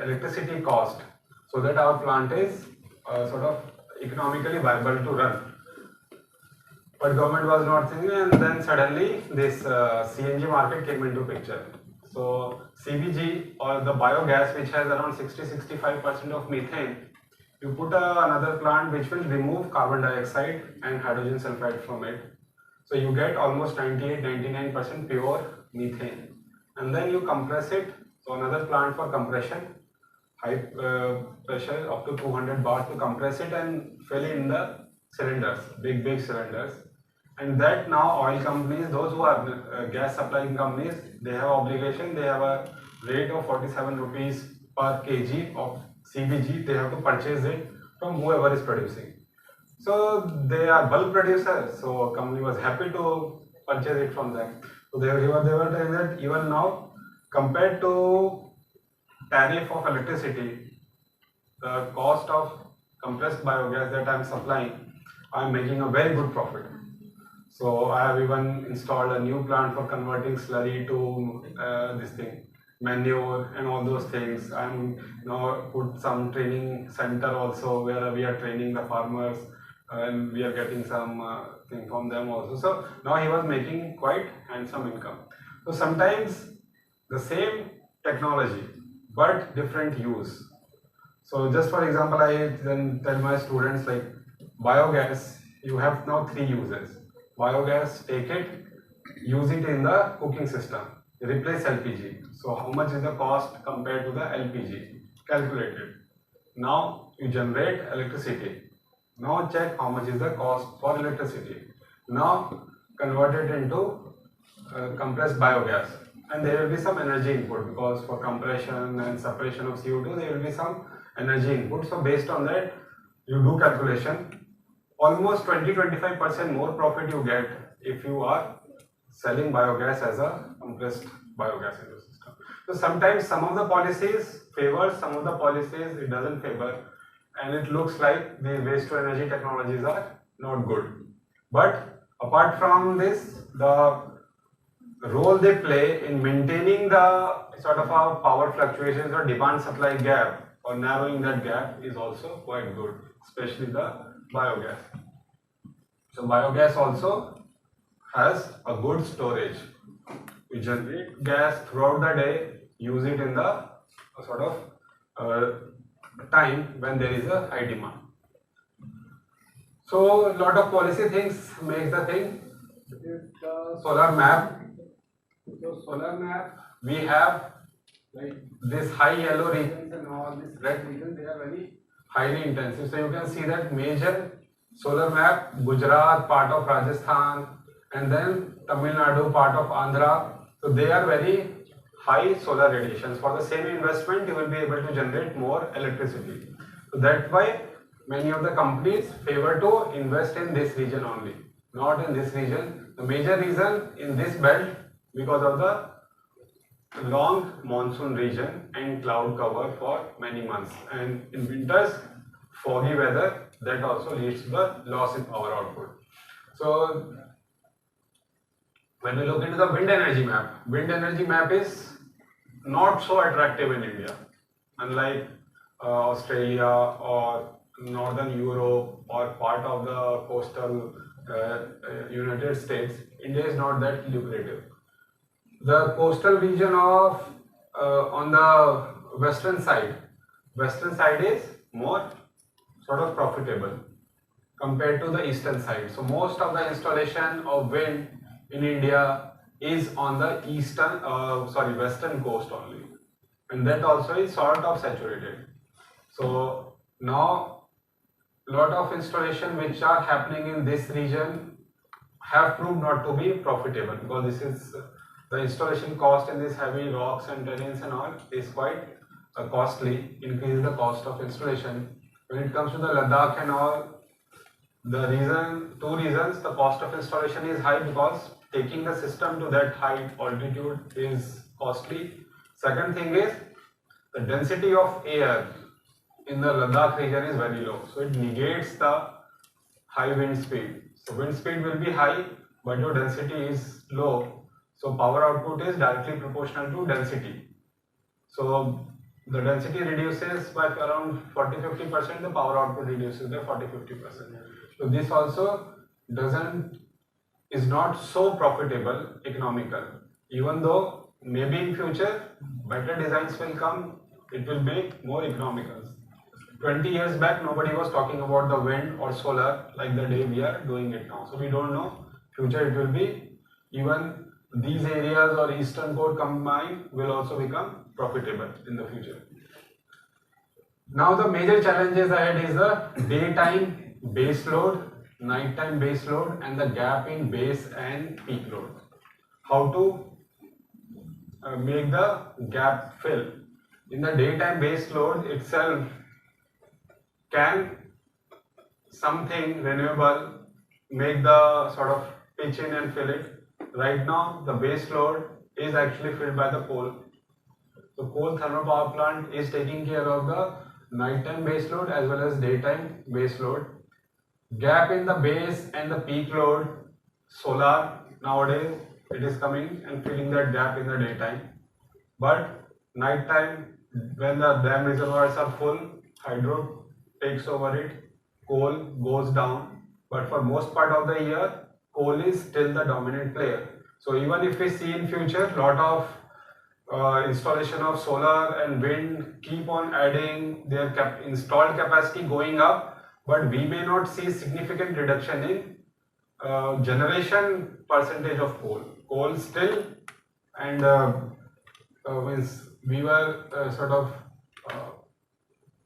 electricity cost, so that our plant is sort of economically viable to run. But government was not thinking, and then suddenly this CNG market came into picture. So CBG or the biogas, which has around 60-65% of methane, you put another plant which will remove carbon dioxide and hydrogen sulfide from it. So you get almost 98-99% pure methane, and then you compress it. So another plant for compression, high pressure up to 200 bars to compress it and fill it in the cylinders, big cylinders. And that now oil companies, those who are gas supplying companies, they have obligation, they have a rate of 47 rupees per kg of CBG, they have to purchase it from whoever is producing. So they are bulk producers, so company was happy to purchase it from them. So they were telling that even now, compared to tariff of electricity, the cost of compressed biogas that I am supplying, I am making a very good profit. So I have even installed a new plant for converting slurry to this thing, manure and all those things. I'm now put some training center also where we are training the farmers and we are getting some thing from them also. So now he was making quite handsome income. So sometimes the same technology but different use. So just for example, I then tell my students like biogas, you have now 3 uses. Biogas, take it, use it in the cooking system, replace LPG. So how much is the cost compared to the LPG? Calculate it. Now you generate electricity. Now check how much is the cost for electricity. Now convert it into compressed biogas, and there will be some energy input, because for compression and separation of CO2 there will be some energy input. So based on that you do calculation. Almost 20-25% more profit you get if you are selling biogas as a compressed biogas in the system. So sometimes some of the policies favor, some of the policies it doesn't favor, and it looks like the waste to energy technologies are not good. But apart from this, the role they play in maintaining the sort of a power fluctuations or demand supply gap or narrowing that gap is also quite good, especially the biogas. So biogas also has a good storage. We generate gas throughout the day, use it in the sort of time when there is a high demand. So a lot of policy things make the thing. The solar map. So solar map, we have like this high yellow regions and all this red region, they are very highly intensive. So you can see that major solar map, Gujarat, part of Rajasthan, and then Tamil Nadu, part of Andhra. So they are very high solar radiations. For the same investment, you will be able to generate more electricity. So that's why many of the companies favor to invest in this region only, not in this region. The major reason in this belt, because of the long monsoon region and cloud cover for many months, and in winters foggy weather, that also leads to the loss in power output. So when we look into the wind energy map is not so attractive in India, unlike Australia or Northern Europe or part of the coastal United States. India is not that lucrative. The coastal region of on the western side is more sort of profitable compared to the eastern side. So most of the installation of wind in India is on the western coast only, and that also is sort of saturated. So now lot of installation which are happening in this region have proved not to be profitable, because this is the installation cost in these heavy rocks and terrains and all is quite costly, increase the cost of installation. When it comes to the Ladakh and all, two reasons, the cost of installation is high because taking the system to that high altitude is costly. Second thing is the density of air in the Ladakh region is very low, so it negates the high wind speed. So wind speed will be high, but your density is low, so power output is directly proportional to density. So the density reduces by around 40-50%, the power output reduces by 40-50%. So this also is not so profitable economical, even though maybe in future better designs will come, it will make more economical. 20 years back nobody was talking about the wind or solar like the day we are doing it now. So we don't know, future it will be, even these areas or eastern core combined will also become profitable in the future. Now the major challenges ahead is the daytime base load, nighttime base load, and the gap in base and peak load. How to make the gap fill. In the daytime base load itself, can something renewable make the sort of pitch in and fill it? Right now the base load is actually filled by the coal. So coal thermal power plant is taking care of the nighttime base load as well as daytime base load. Gap in the base and the peak load, solar nowadays it is coming and filling that gap in the daytime. But nighttime, when the dam reservoirs are full, hydro takes over it, coal goes down. But for most part of the year, coal is still the dominant player. So even if we see in future lot of installation of solar and wind keep on adding their installed capacity going up, but we may not see significant reduction in generation percentage of coal. Coal still, and means we were sort of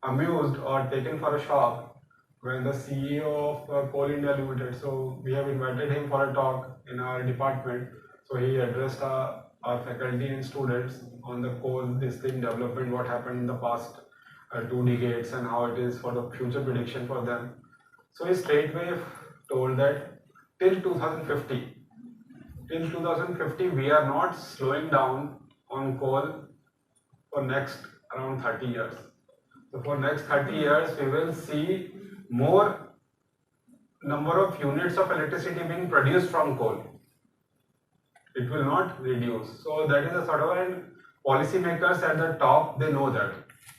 amused or taken for a shock when the CEO of Coal India Limited, so we have invited him for a talk in our department. So he addressed our faculty and students on the coal development, what happened in the past 2 decades and how it is for the future prediction for them. So he straightway told that till 2050 we are not slowing down on coal for next around 30 years. So for next 30 years we will see more number of units of electricity being produced from coal. It will not reduce. So that is a sort of, and policymakers at the top, they know that.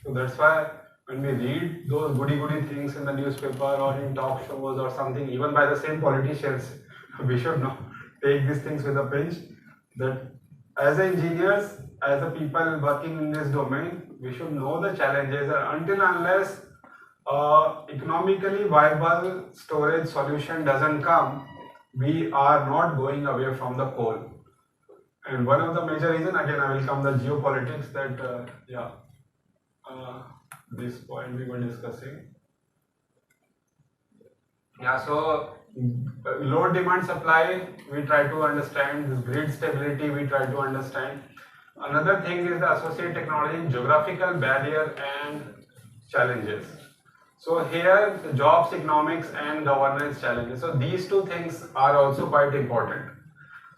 So that's why when we read those goody things in the newspaper or in talk shows or something, even by the same politicians, we should not take these things with a pinch. That as engineers, as the people working in this domain, we should know the challenges, and until unless economically viable storage solution doesn't come, we are not going away from the coal. And one of the major reasons, again I will come the geopolitics, that this point we were discussing. So load demand supply we try to understand, this grid stability we try to understand. Another thing is the associated technology, geographical barrier and challenges. So here the jobs, economics and governance challenges. So these two things are also quite important.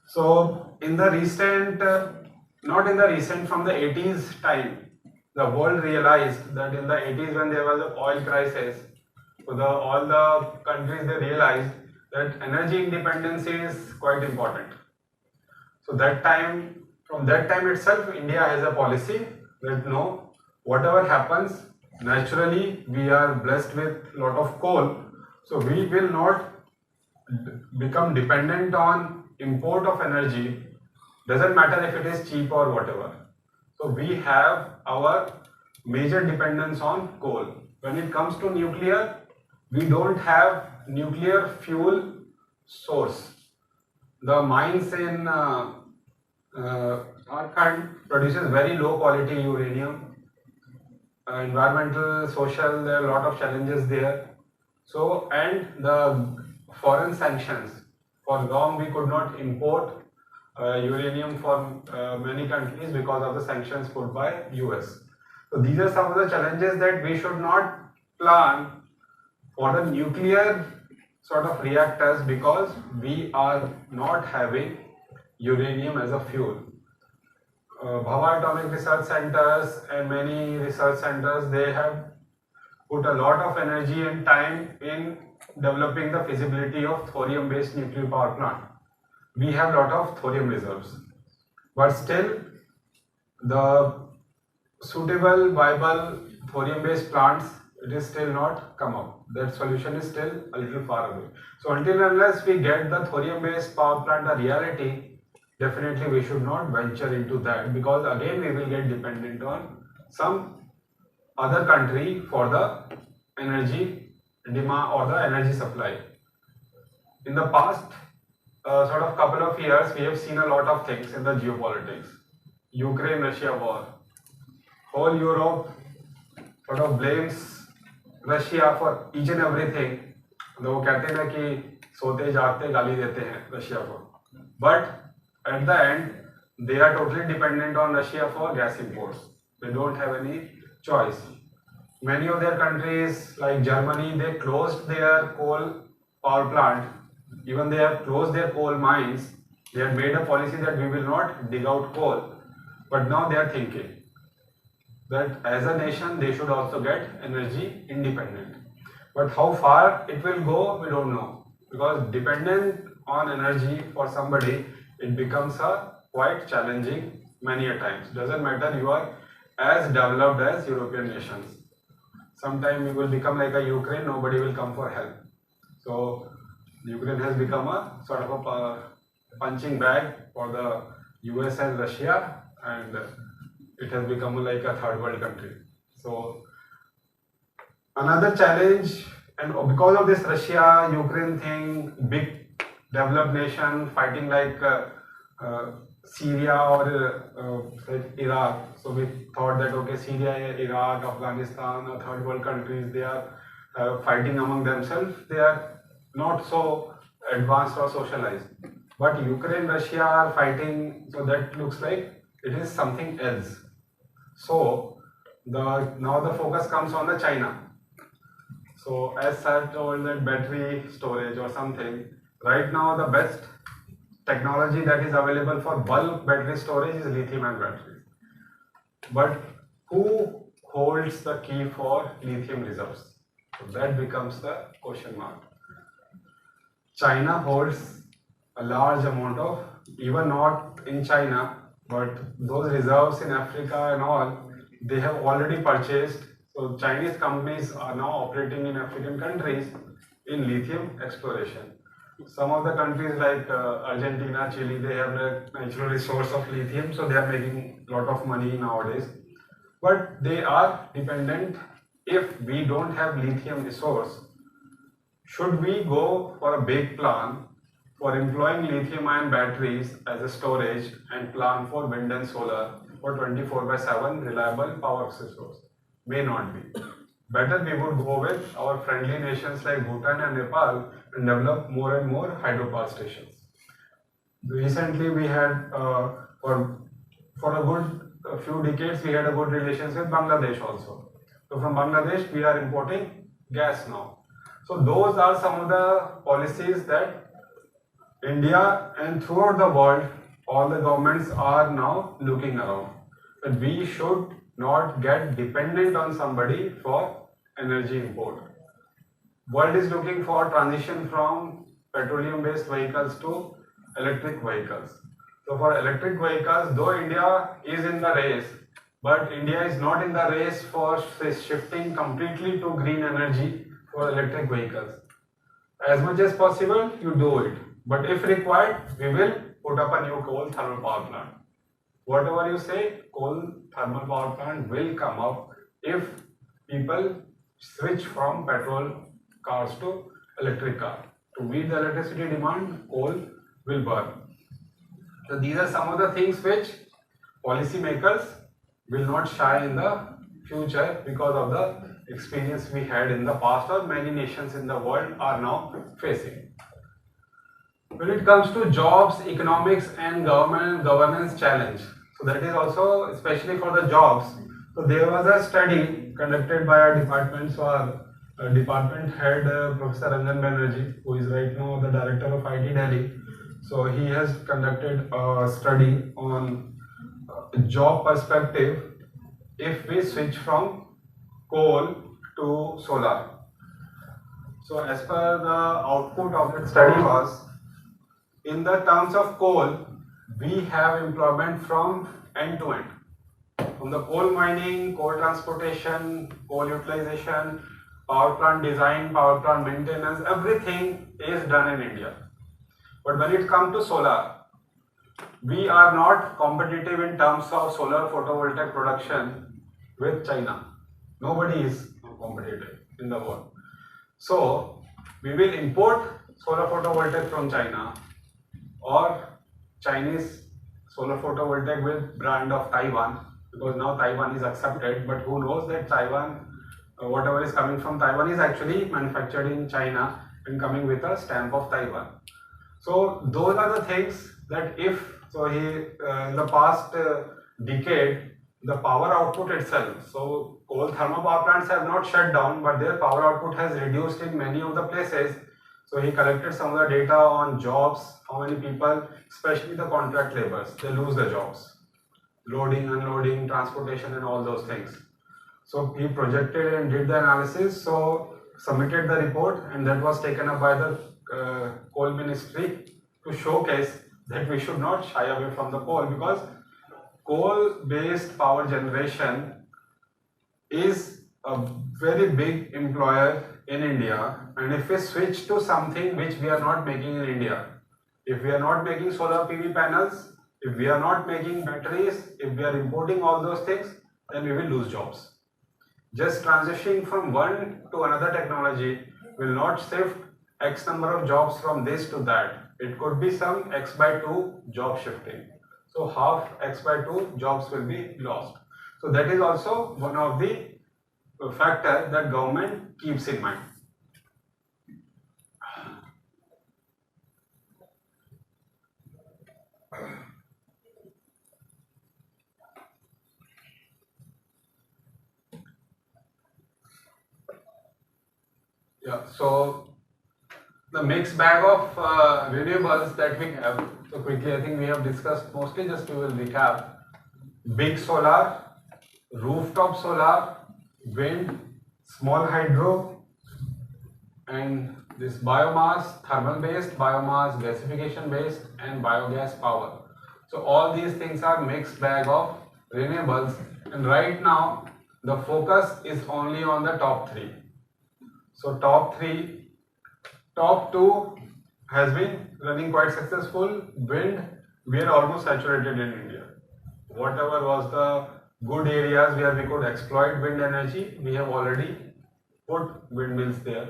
So in the recent, from the 80s time, the world realized that in the 80s when there was an oil crisis, so all the countries, they realized that energy independence is quite important. So from that time itself, India has a policy that no, whatever happens, naturally we are blessed with a lot of coal, so we will not become dependent on import of energy, doesn't matter if it is cheap or whatever. So we have our major dependence on coal. when it comes to nuclear, we don't have nuclear fuel source. The mines in Jharkhand produces very low quality uranium. Environmental, social, there are a lot of challenges there. So, and the foreign sanctions. For long, we could not import uranium from many countries because of the sanctions put by US. So, these are some of the challenges that we should not plan for the nuclear sort of reactors because we are not having uranium as a fuel. Bhava Atomic Research Centers and many research centers, they have put a lot of energy and time in developing the feasibility of thorium-based nuclear power plant. We have a lot of thorium reserves, but still the suitable, viable thorium-based plants, it is still not come up. That solution is still a little far away. So until unless we get the thorium-based power plant a reality, definitely we should not venture into that because again we will get dependent on some other country for the energy demand or the energy supply. In the past sort of couple of years, we have seen a lot of things in the geopolitics. Ukraine-Russia war. Whole Europe sort of blames Russia for each and everything. वो कहते हैं ना कि सोते जागते गाली देते हैं रशिया को. But at the end, they are totally dependent on Russia for gas imports. They don't have any choice. Many of their countries like Germany, they closed their coal power plant. Even they have closed their coal mines. They have made a policy that we will not dig out coal. But now they are thinking that as a nation, they should also get energy independent. But how far it will go, we don't know. Because dependent on energy for somebody, it becomes a quite challenging many a times. Doesn't matter you are as developed as European nations. Sometime you will become like a Ukraine, nobody will come for help. So Ukraine has become a sort of a punching bag for the US and Russia, and it has become like a third world country. So another challenge, and because of this Russia-Ukraine thing, big developed nation fighting like Syria or Iraq. So we thought that okay, Syria, Iraq, Afghanistan, or third world countries, they are fighting among themselves. They are not so advanced or socialized. But Ukraine, Russia are fighting, so that looks like it is something else. So now the focus comes on the China. So as Sir told that battery storage or something, right now the best technology that is available for bulk battery storage is lithium-ion batteries. But who holds the key for lithium reserves? So that becomes the question mark. China holds a large amount of, even not in China, but those reserves in Africa and all, they have already purchased. So Chinese companies are now operating in African countries in lithium exploration. Some of the countries like Argentina, Chile, they have a natural resource of lithium, so they are making a lot of money nowadays. But they are dependent. If we don't have lithium resource, should we go for a big plan for employing lithium-ion batteries as a storage and plan for wind and solar for 24/7 reliable power source? May not be. Better we would go with our friendly nations like Bhutan and Nepal and develop more and more hydropower stations. Recently we had, for a good few decades, we had a good relationship with Bangladesh also. So from Bangladesh we are importing gas now. So those are some of the policies that India and throughout the world, all the governments are now looking around. That we should not get dependent on somebody for energy import. World is looking for transition from petroleum-based vehicles to electric vehicles. So for electric vehicles, though India is in the race, but India is not in the race for shifting completely to green energy for electric vehicles. As much as possible, you do it. But if required, we will put up a new coal thermal power plant. Whatever you say, coal thermal power plant will come up if people switch from petrol cars to electric car. To meet the electricity demand, coal will burn. So these are some of the things which policymakers will not shy in the future because of the experience we had in the past or many nations in the world are now facing. When it comes to jobs, economics and governance challenge, so that is also especially for the jobs. So there was a study conducted by our department. So our department head Professor Rangan Banerjee, who is right now the director of IT Delhi. So he has conducted a study on job perspective if we switch from coal to solar. So as per the output of that study was, in the terms of coal, we have employment from end to end. From the coal mining, coal transportation, coal utilization, power plant design, power plant maintenance, everything is done in India. But when it comes to solar, we are not competitive in terms of solar photovoltaic production with China. Nobody is competitive in the world. So we will import solar photovoltaic from China or Chinese solar photovoltaic with brand of Taiwan, because now Taiwan is accepted, but who knows that Taiwan, whatever is coming from Taiwan is actually manufactured in China and coming with a stamp of Taiwan. So those are the things that if, so in the past decade, the power output itself, so coal thermal power plants have not shut down, but their power output has reduced in many of the places. So he collected some of the data on jobs, how many people, especially the contract laborers, they lose the jobs. Loading, unloading, transportation and all those things. So he projected and did the analysis, so submitted the report, and that was taken up by the coal ministry to showcase that we should not shy away from the coal, because coal based power generation is a very big employer in India, and if we switch to something which we are not making in India, if we are not making solar PV panels, if we are not making batteries, if we are importing all those things, then we will lose jobs. Just transitioning from one to another technology will not shift X number of jobs from this to that. It could be some X by 2 job shifting. So half X by 2 jobs will be lost. So that is also one of the factors that government keeps in mind. Yeah, so the mixed bag of renewables that we have. So quickly, I think we have discussed mostly, just we will recap. Big solar, rooftop solar, wind, small hydro, and this biomass, thermal based, biomass, gasification based, and biogas power. So all these things are mixed bag of renewables, and right now the focus is only on the top 3. So top 2 has been running quite successful. Wind, we are almost saturated in India. Whatever was the good areas where we could exploit wind energy, we have already put windmills there.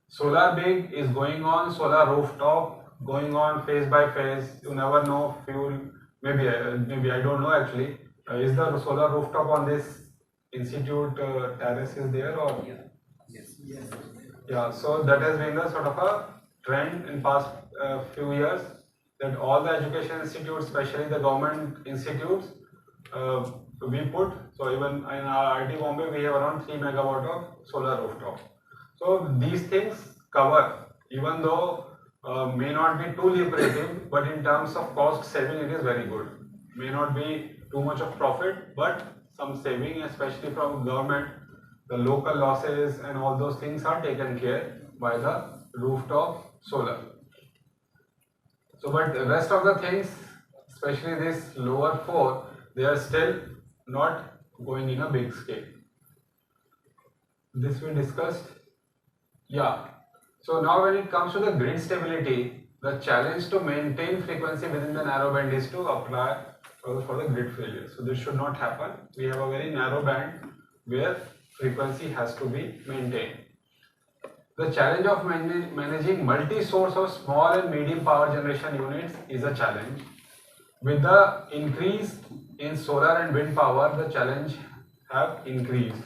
Solar big is going on, solar rooftop going on phase by phase. You never know, fuel, maybe I don't know actually. Is the solar rooftop on this institute terrace is there or? Yeah. Yes. Yeah, so that has been the sort of a trend in past few years, that all the education institutes, especially the government institutes, we put, so even in our IIT Bombay we have around 3 megawatt of solar rooftop. So these things cover, even though may not be too lucrative, but in terms of cost saving it is very good. May not be too much of profit, but some saving, especially from government. The local losses and all those things are taken care by the rooftop solar. So, but the rest of the things, especially this lower 4, they are still not going in a big scale. This we discussed. Yeah. So now when it comes to the grid stability, the challenge to maintain frequency within the narrow band is to apply for the grid failure. So this should not happen. We have a very narrow band where frequency has to be maintained. The challenge of managing multi-source of small and medium power generation units is a challenge. With the increase in solar and wind power, the challenge have increased.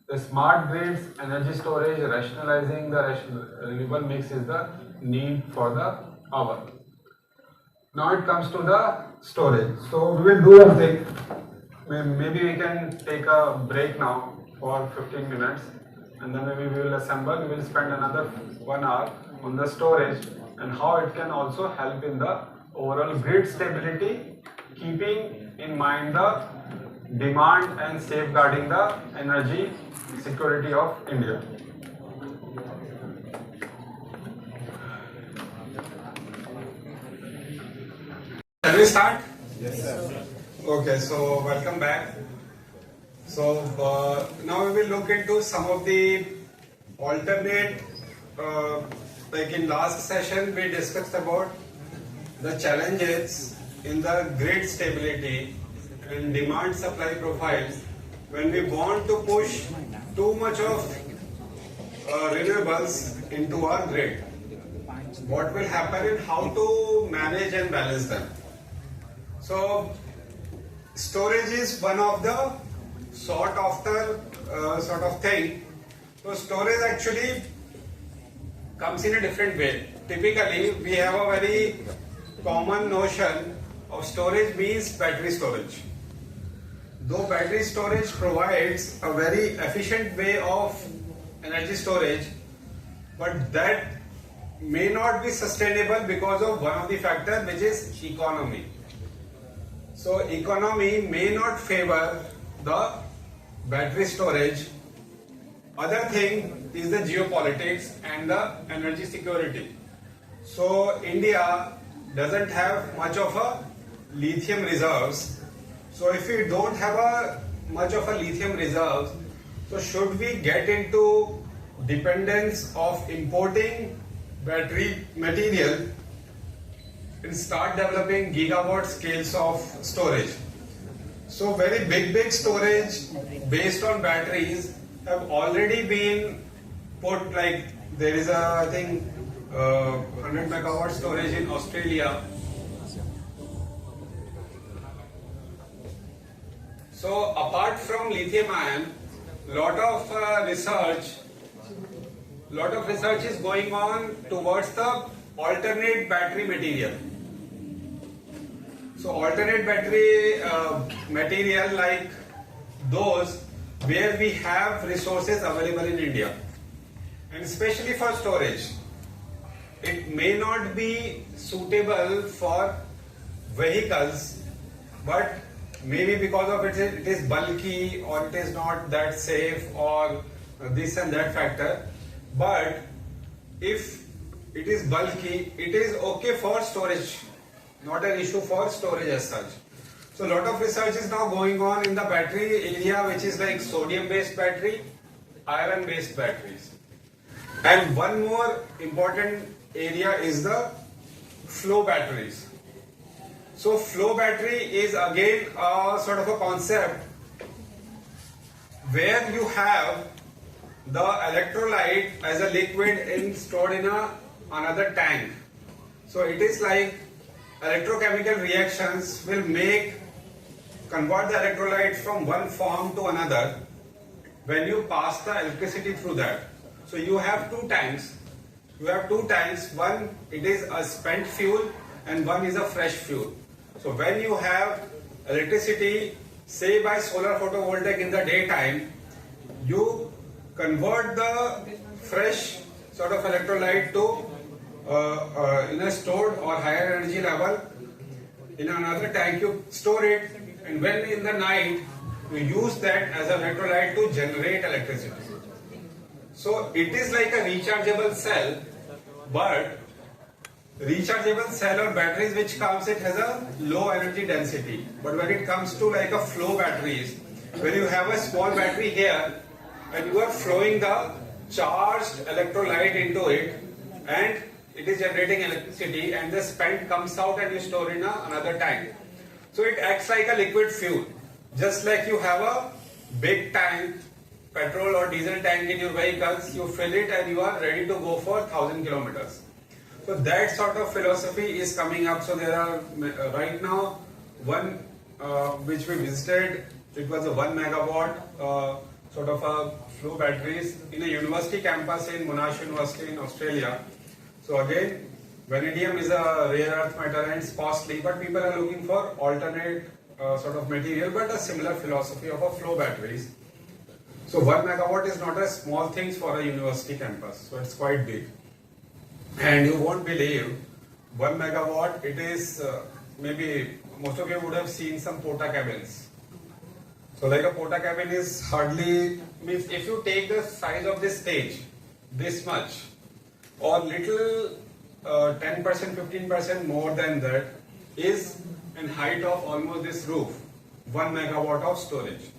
The smart grids, energy storage, rationalizing the renewable mix is the need for the hour. Now it comes to the storage. So we will do one thing. Maybe we can take a break now for 15 minutes, and then maybe we will assemble. We will spend another 1 hour on the storage and how it can also help in the overall grid stability, keeping in mind the demand and safeguarding the energy security of India. Shall we start? Yes, sir. Okay, so welcome back. So now we will look into some of the alternate, like in last session we discussed about the challenges in the grid stability and demand supply profiles when we want to push too much of renewables into our grid. What will happen and how to manage and balance them. So storage is one of the sort of thing. So storage actually comes in a different way. Typically we have a very common notion of storage means battery storage. Though battery storage provides a very efficient way of energy storage, but that may not be sustainable because of one of the factors, which is economy. So economy may not favor the battery storage. Other thing is the geopolitics and the energy security. So India doesn't have much of a lithium reserves. So if we don't have much of a lithium reserves, so should we get into dependence of importing battery material and start developing gigawatt scales of storage? So very big storage based on batteries have already been put, like there is a, I think 100 megawatt storage in Australia. So apart from lithium ion, lot of research is going on towards the alternate battery material. So alternate battery material like those where we have resources available in India, and especially for storage. It may not be suitable for vehicles, but maybe because of it is bulky or it is not that safe or this and that factor. But if it is bulky, it is okay for storage, not an issue for storage as such. So a lot of research is now going on in the battery area, which is like sodium based battery, iron based batteries. And one more important area is the flow batteries. So flow battery is again a sort of a concept where you have the electrolyte as a liquid stored in another tank. So it is like electrochemical reactions will convert the electrolyte from one form to another when you pass the electricity through that. So you have two tanks. One it is a spent fuel and one is a fresh fuel. So when you have electricity, say by solar photovoltaic in the daytime, you convert the fresh sort of electrolyte to in a stored or higher energy level in another tank. You store it, and when in the night you use that as an electrolyte to generate electricity. So it is like a rechargeable cell, but rechargeable cell or batteries which comes, it has a low energy density. But when it comes to like a flow batteries, when you have a small battery here and you are flowing the charged electrolyte into it and it is generating electricity, and the spent comes out and you store in another tank. So it acts like a liquid fuel. Just like you have a big tank petrol or diesel tank in your vehicles, you fill it and you are ready to go for 1,000 kilometers. So that sort of philosophy is coming up. So there are right now one which we visited. It was a 1 megawatt sort of a flow batteries in a university campus in Monash University in Australia. So again, vanadium is a rare earth metal and it's costly, but people are looking for alternate sort of material, but a similar philosophy of a flow batteries. So 1 megawatt is not a small thing for a university campus, so it's quite big. And you won't believe 1 megawatt, it is maybe most of you would have seen some porta cabins. So like a porta cabin is hardly, means if you take the size of this stage, this much, or little 10%, 15% more than that is in height of almost this roof, 1 megawatt of storage.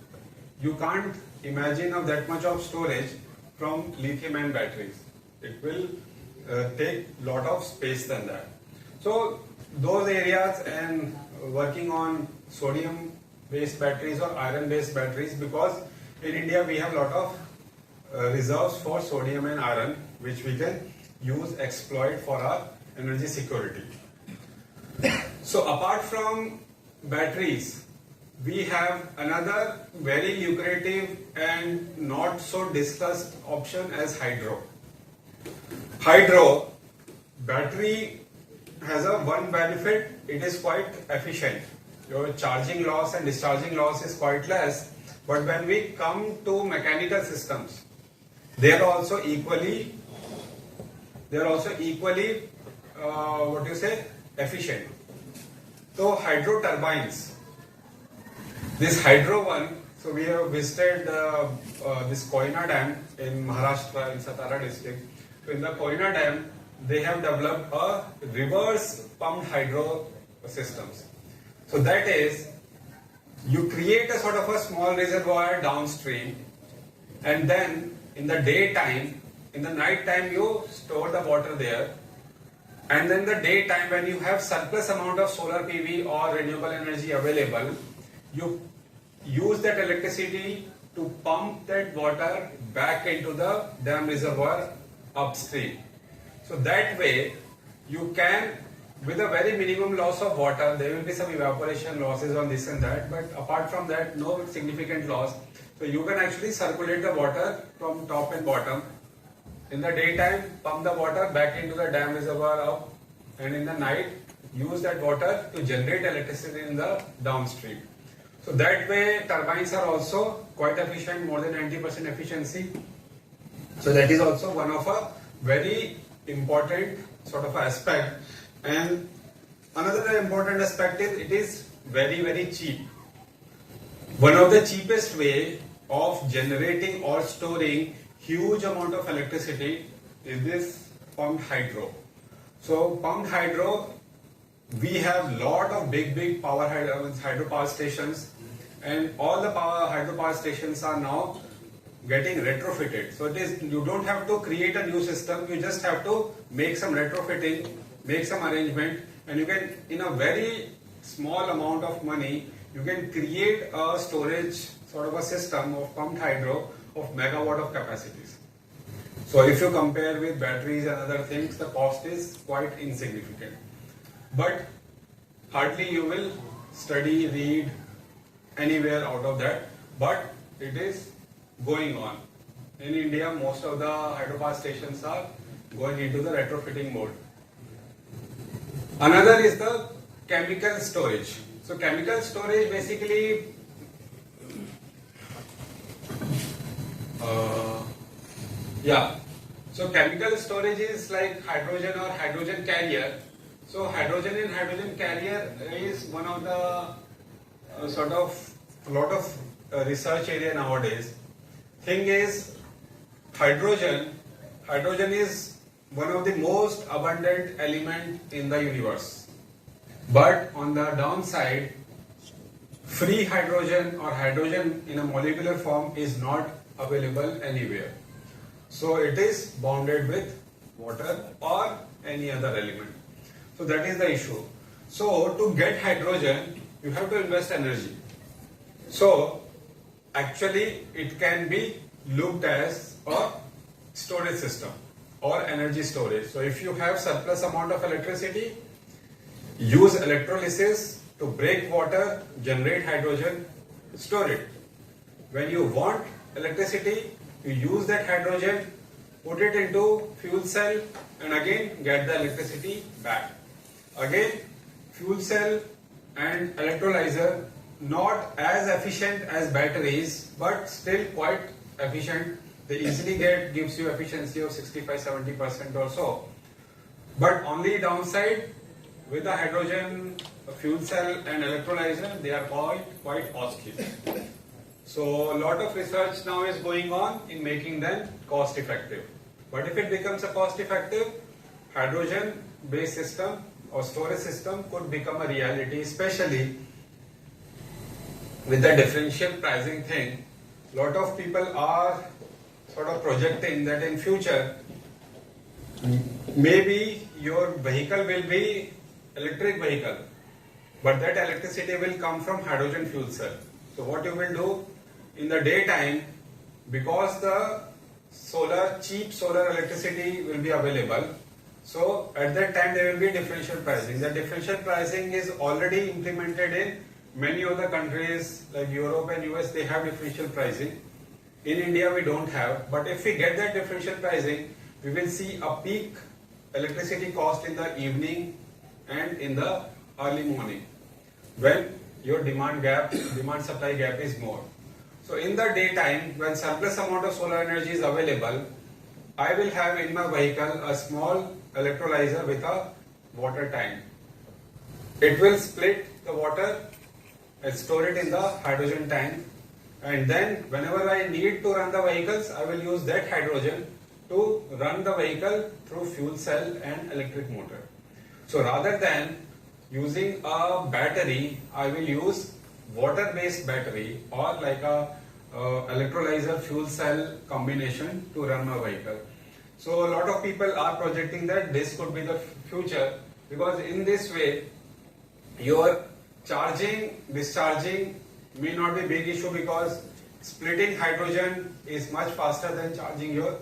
You can't imagine of that much of storage from lithium-ion batteries. It will take lot of space than that. So those areas and working on sodium based batteries or iron based batteries, because in India we have lot of reserves for sodium and iron which we can use, exploit for our energy security. So apart from batteries, we have another very lucrative and not so discussed option as hydro. Hydro battery has a one benefit, it is quite efficient. Your charging loss and discharging loss is quite less, but when we come to mechanical systems, they are also equally efficient. So hydro turbines, this hydro one, so we have visited this Koyna Dam in Maharashtra in Satara district. So in the Koyna Dam, they have developed a reverse pumped hydro systems. So that is, you create a sort of a small reservoir downstream, and then in the daytime, in the night time you store the water there, and then the daytime when you have surplus amount of solar PV or renewable energy available, you use that electricity to pump that water back into the dam reservoir upstream. So that way you can, with a very minimum loss of water, there will be some evaporation losses on this and that, but apart from that, no significant loss. So you can actually circulate the water from top and bottom. In the daytime, pump the water back into the dam reservoir up, and in the night, use that water to generate electricity in the downstream. So that way, turbines are also quite efficient, more than 90% efficiency. So that is also one of a very important sort of aspect. And another important aspect is it is very, very cheap. One of the cheapest way of generating or storing huge amount of electricity is this pumped hydro. So pumped hydro, we have lot of big power hydropower stations, and all the hydropower stations are now getting retrofitted. So it is, you don't have to create a new system, you just have to make some retrofitting, make some arrangement, and you can, in a very small amount of money, you can create a storage sort of a system of pumped hydro of megawatt of capacities. So if you compare with batteries and other things, the cost is quite insignificant. But hardly you will study, read anywhere out of that, but it is going on. In India, most of the hydropower stations are going into the retrofitting mode. Another is the chemical storage. So chemical storage basically So chemical storage is like hydrogen or hydrogen carrier. So hydrogen and hydrogen carrier is one of the sort of lot of research area nowadays. Thing is, hydrogen is one of the most abundant element in the universe. But on the downside, free hydrogen or hydrogen in a molecular form is not available anywhere. So it is bounded with water or any other element. So that is the issue. So to get hydrogen, you have to invest energy. So actually it can be looked as a storage system or energy storage. So if you have surplus amount of electricity, use electrolysis to break water, generate hydrogen, store it. When you want electricity, you use that hydrogen, put it into fuel cell and again get the electricity back. Again, fuel cell and electrolyzer not as efficient as batteries, but still quite efficient. They easily gives you efficiency of 65-70% or so. But only downside with the hydrogen fuel cell and electrolyzer, they are quite costly. So a lot of research now is going on in making them cost effective. But if it becomes a cost effective, hydrogen based system or storage system could become a reality, especially with the differential pricing thing. A lot of people are sort of projecting that in future, maybe your vehicle will be electric vehicle, but that electricity will come from hydrogen fuel cell. So what you will do in the daytime, because the cheap solar electricity will be available, so at that time there will be differential pricing. The differential pricing is already implemented in many other countries like Europe and US. They have differential pricing. In India we don't have, but if we get that differential pricing, we will see a peak electricity cost in the evening and in the early morning when your demand supply gap is more. So in the daytime, when surplus amount of solar energy is available, I will have in my vehicle a small electrolyzer with a water tank. It will split the water and store it in the hydrogen tank, and then whenever I need to run the vehicles, I will use that hydrogen to run the vehicle through fuel cell and electric motor. So rather than using a battery, I will use water-based battery or like a electrolyzer fuel cell combination to run my vehicle. So a lot of people are projecting that this could be the future, because in this way your discharging may not be a big issue, because splitting hydrogen is much faster than charging your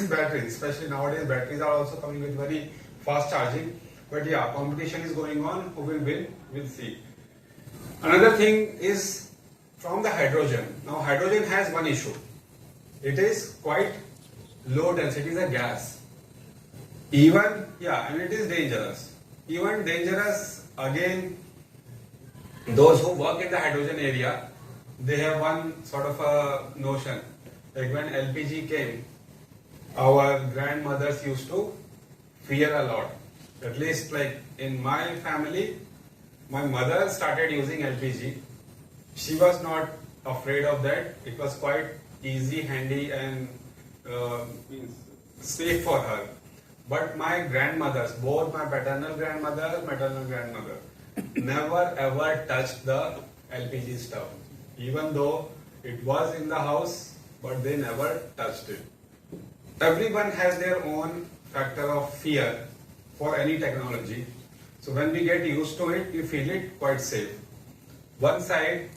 batteries. Especially nowadays batteries are also coming with very fast charging. But yeah, competition is going on. Who will win? We'll see. Another thing is from the hydrogen. Now hydrogen has one issue. It is quite low density, it is a gas. And it is dangerous. Even dangerous, again, those who work in the hydrogen area, they have one sort of a notion. Like when LPG came, our grandmothers used to fear a lot. At least like in my family, my mother started using LPG. She was not afraid of that. It was quite easy, handy and safe for her. But my grandmothers, both my paternal grandmother, maternal grandmother, never ever touched the LPG stove. Even though it was in the house, but they never touched it. Everyone has their own factor of fear for any technology. So when we get used to it, we feel it quite safe. One side,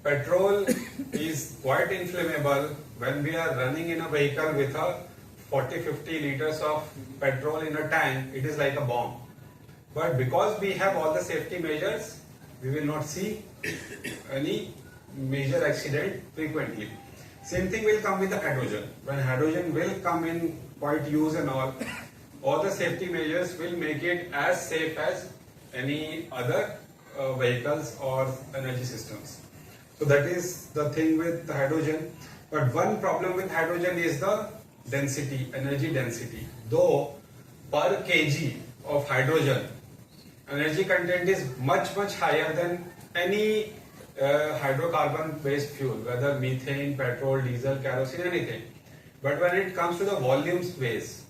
petrol is quite inflammable. When we are running in a vehicle with a 40-50 liters of petrol in a tank, it is like a bomb. But because we have all the safety measures, we will not see any major accident frequently. Same thing will come with the hydrogen. When hydrogen will come in quite use and all the safety measures will make it as safe as any other vehicles or energy systems. So that is the thing with the hydrogen. But one problem with hydrogen is the density, energy density. Though per kg of hydrogen, energy content is much higher than any hydrocarbon based fuel, whether methane, petrol, diesel, kerosene, anything. But when it comes to the volume space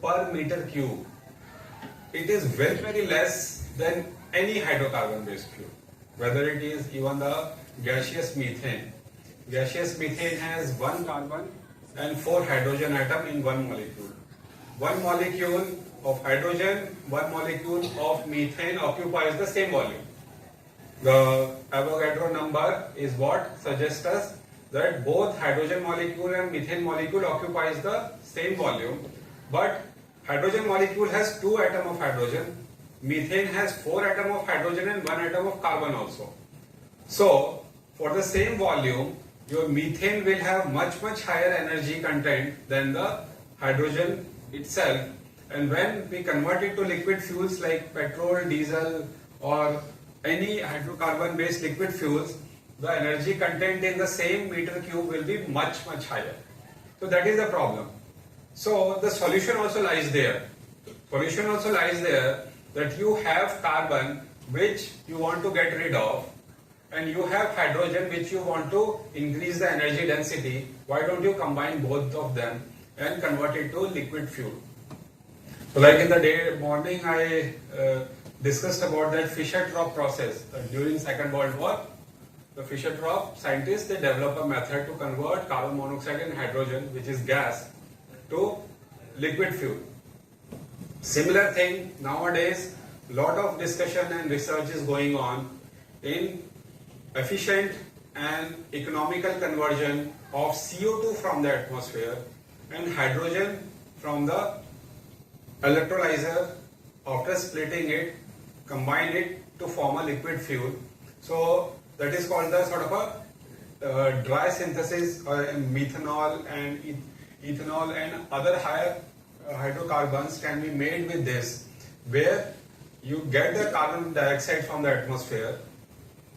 per meter cube, it is very less than any hydrocarbon based fuel, whether it is even the gaseous methane. Gaseous methane has 1 carbon and 4 hydrogen atom in one molecule. One molecule of hydrogen, one molecule of methane occupies the same volume. The Avogadro number is what suggests us that both hydrogen molecule and methane molecule occupies the same volume, but hydrogen molecule has 2 atoms of hydrogen, methane has 4 atoms of hydrogen and 1 atom of carbon also. So, for the same volume, your methane will have much higher energy content than the hydrogen itself, and when we convert it to liquid fuels like petrol, diesel or any hydrocarbon based liquid fuels, the energy content in the same meter cube will be much higher. So that is the problem. So the solution also lies there. Solution also lies there that you have carbon which you want to get rid of, and you have hydrogen which you want to increase the energy density. Why don't you combine both of them and convert it to liquid fuel? So like in the morning I discussed about that Fischer-Tropsch process during Second World War. The Fischer-Tropsch scientists, they develop a method to convert carbon monoxide and hydrogen, which is gas, to liquid fuel. Similar thing nowadays, lot of discussion and research is going on in efficient and economical conversion of CO2 from the atmosphere and hydrogen from the electrolyzer. After splitting it, combine it to form a liquid fuel. So that is called the sort of a dry synthesis methanol and ethanol and other higher hydrocarbons can be made with this, where you get the carbon dioxide from the atmosphere,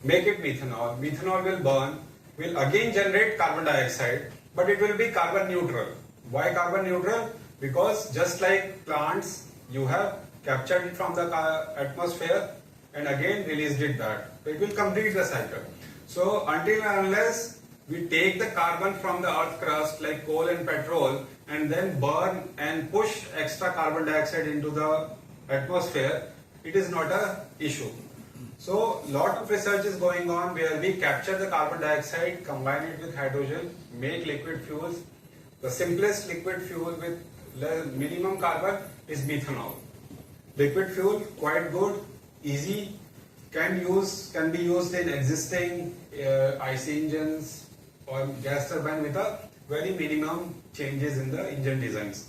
make it methanol. Methanol will burn, will again generate carbon dioxide, but it will be carbon neutral. Why carbon neutral? Because just like plants, you have captured it from the atmosphere and again released it back. It will complete the cycle. So until and unless we take the carbon from the earth crust like coal and petrol and then burn and push extra carbon dioxide into the atmosphere, it is not a issue. So lot of research is going on where we capture the carbon dioxide, combine it with hydrogen, make liquid fuels. The simplest liquid fuel with minimum carbon is methanol. Liquid fuel, quite good, easy, can be used in existing IC engines or gas turbine with a very minimum changes in the engine designs.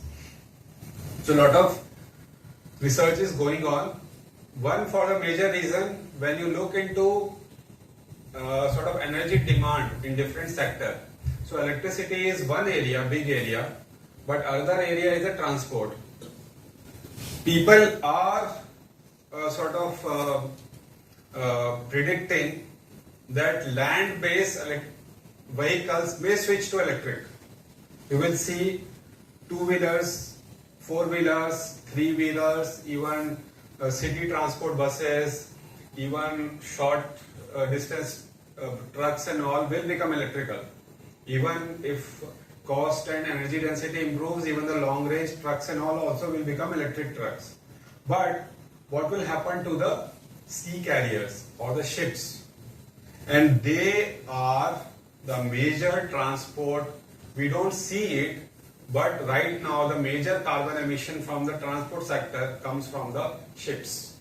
So a lot of research is going on. One for the major reason, when you look into sort of energy demand in different sector. So electricity is one area, big area, but other area is the transport. People are sort of predicting that land-based vehicles may switch to electric. You will see two-wheelers, four-wheelers, three-wheelers, even city transport buses, even short distance trucks and all will become electrical. Even if cost and energy density improves, even the long range trucks and all also will become electric trucks. But what will happen to the sea carriers or the ships? And they are the major transport. We don't see it, but right now the major carbon emission from the transport sector comes from the ships.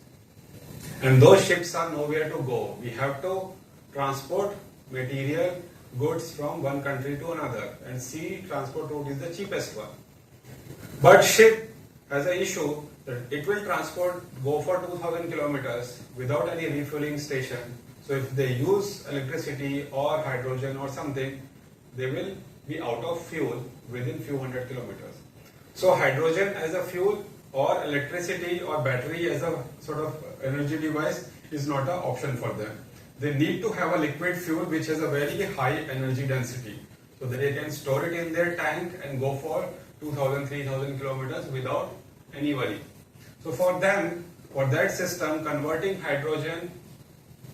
And those ships are nowhere to go. We have to transport material, goods from one country to another, and sea transport route is the cheapest one. But ship has an issue that it will go for 2000 kilometers without any refueling station. So if they use electricity or hydrogen or something, they will be out of fuel within few hundred kilometers. So hydrogen as a fuel or electricity or battery as a sort of energy device is not an option for them. They need to have a liquid fuel which has a very high energy density, so that they can store it in their tank and go for 2000, 3000 kilometers without any worry. So for them, for that system, converting hydrogen,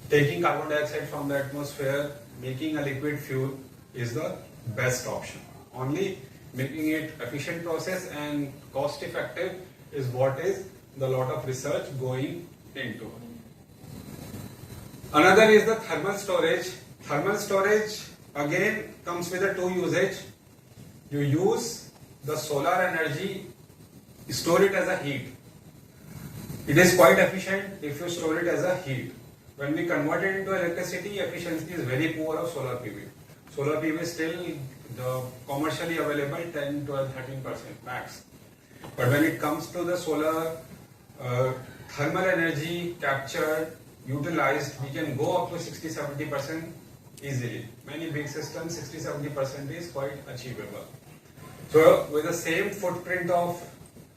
taking carbon dioxide from the atmosphere, making a liquid fuel is the best option. Only making it efficient process and cost effective is what is the lot of research going into. Another is the thermal storage. Thermal storage again comes with a two usage. You use the solar energy, store it as a heat. It is quite efficient if you store it as a heat. When we convert it into electricity, efficiency is very poor of solar PV. Solar PV is still the commercially available 10, 12, 13% max. But when it comes to the solar thermal energy captured, utilized, we can go up to 60-70% easily. Many big systems, 60-70% is quite achievable. So with the same footprint of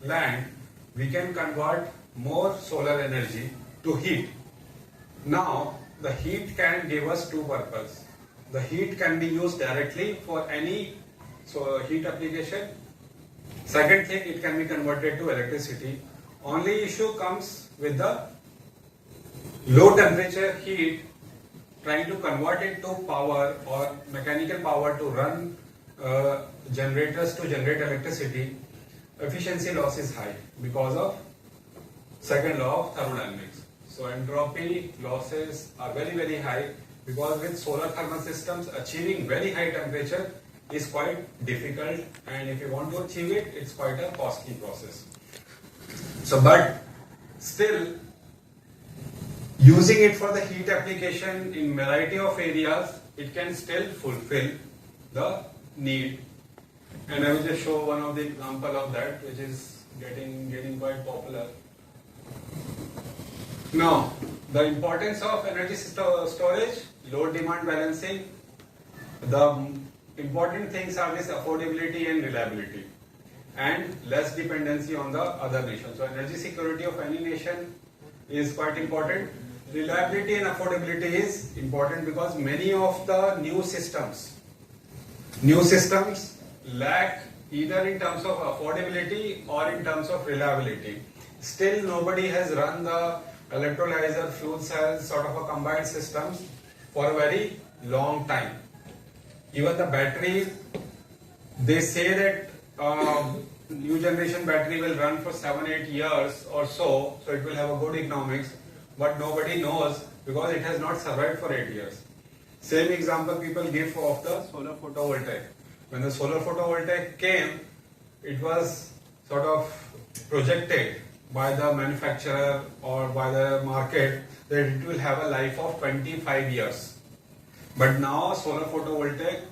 land, we can convert more solar energy to heat. Now, the heat can give us two purposes. The heat can be used directly for any heat application. Second thing, it can be converted to electricity. Only issue comes with the low temperature heat, trying to convert it to power or mechanical power to run generators to generate electricity. Efficiency loss is high because of second law of thermodynamics. So entropy losses are very, very high because with solar thermal systems achieving very high temperature is quite difficult, and if you want to achieve it, it's quite a costly process. So but still, using it for the heat application in variety of areas, it can still fulfill the need. And I will just show one of the example of that, which is getting quite popular. Now, the importance of energy storage, load demand balancing. The important things are this affordability and reliability, and less dependency on the other nation. So energy security of any nation is quite important. Reliability and affordability is important because many of the new systems lack either in terms of affordability or in terms of reliability. Still nobody has run the electrolyzer, fuel cells, sort of a combined systems for a very long time. Even the batteries, they say that new generation battery will run for 7-8 years or so it will have a good economics, but nobody knows because it has not survived for 8 years. Same example people give of the solar photovoltaic. When the solar photovoltaic came, it was sort of projected by the manufacturer or by the market that it will have a life of 25 years. But now solar photovoltaic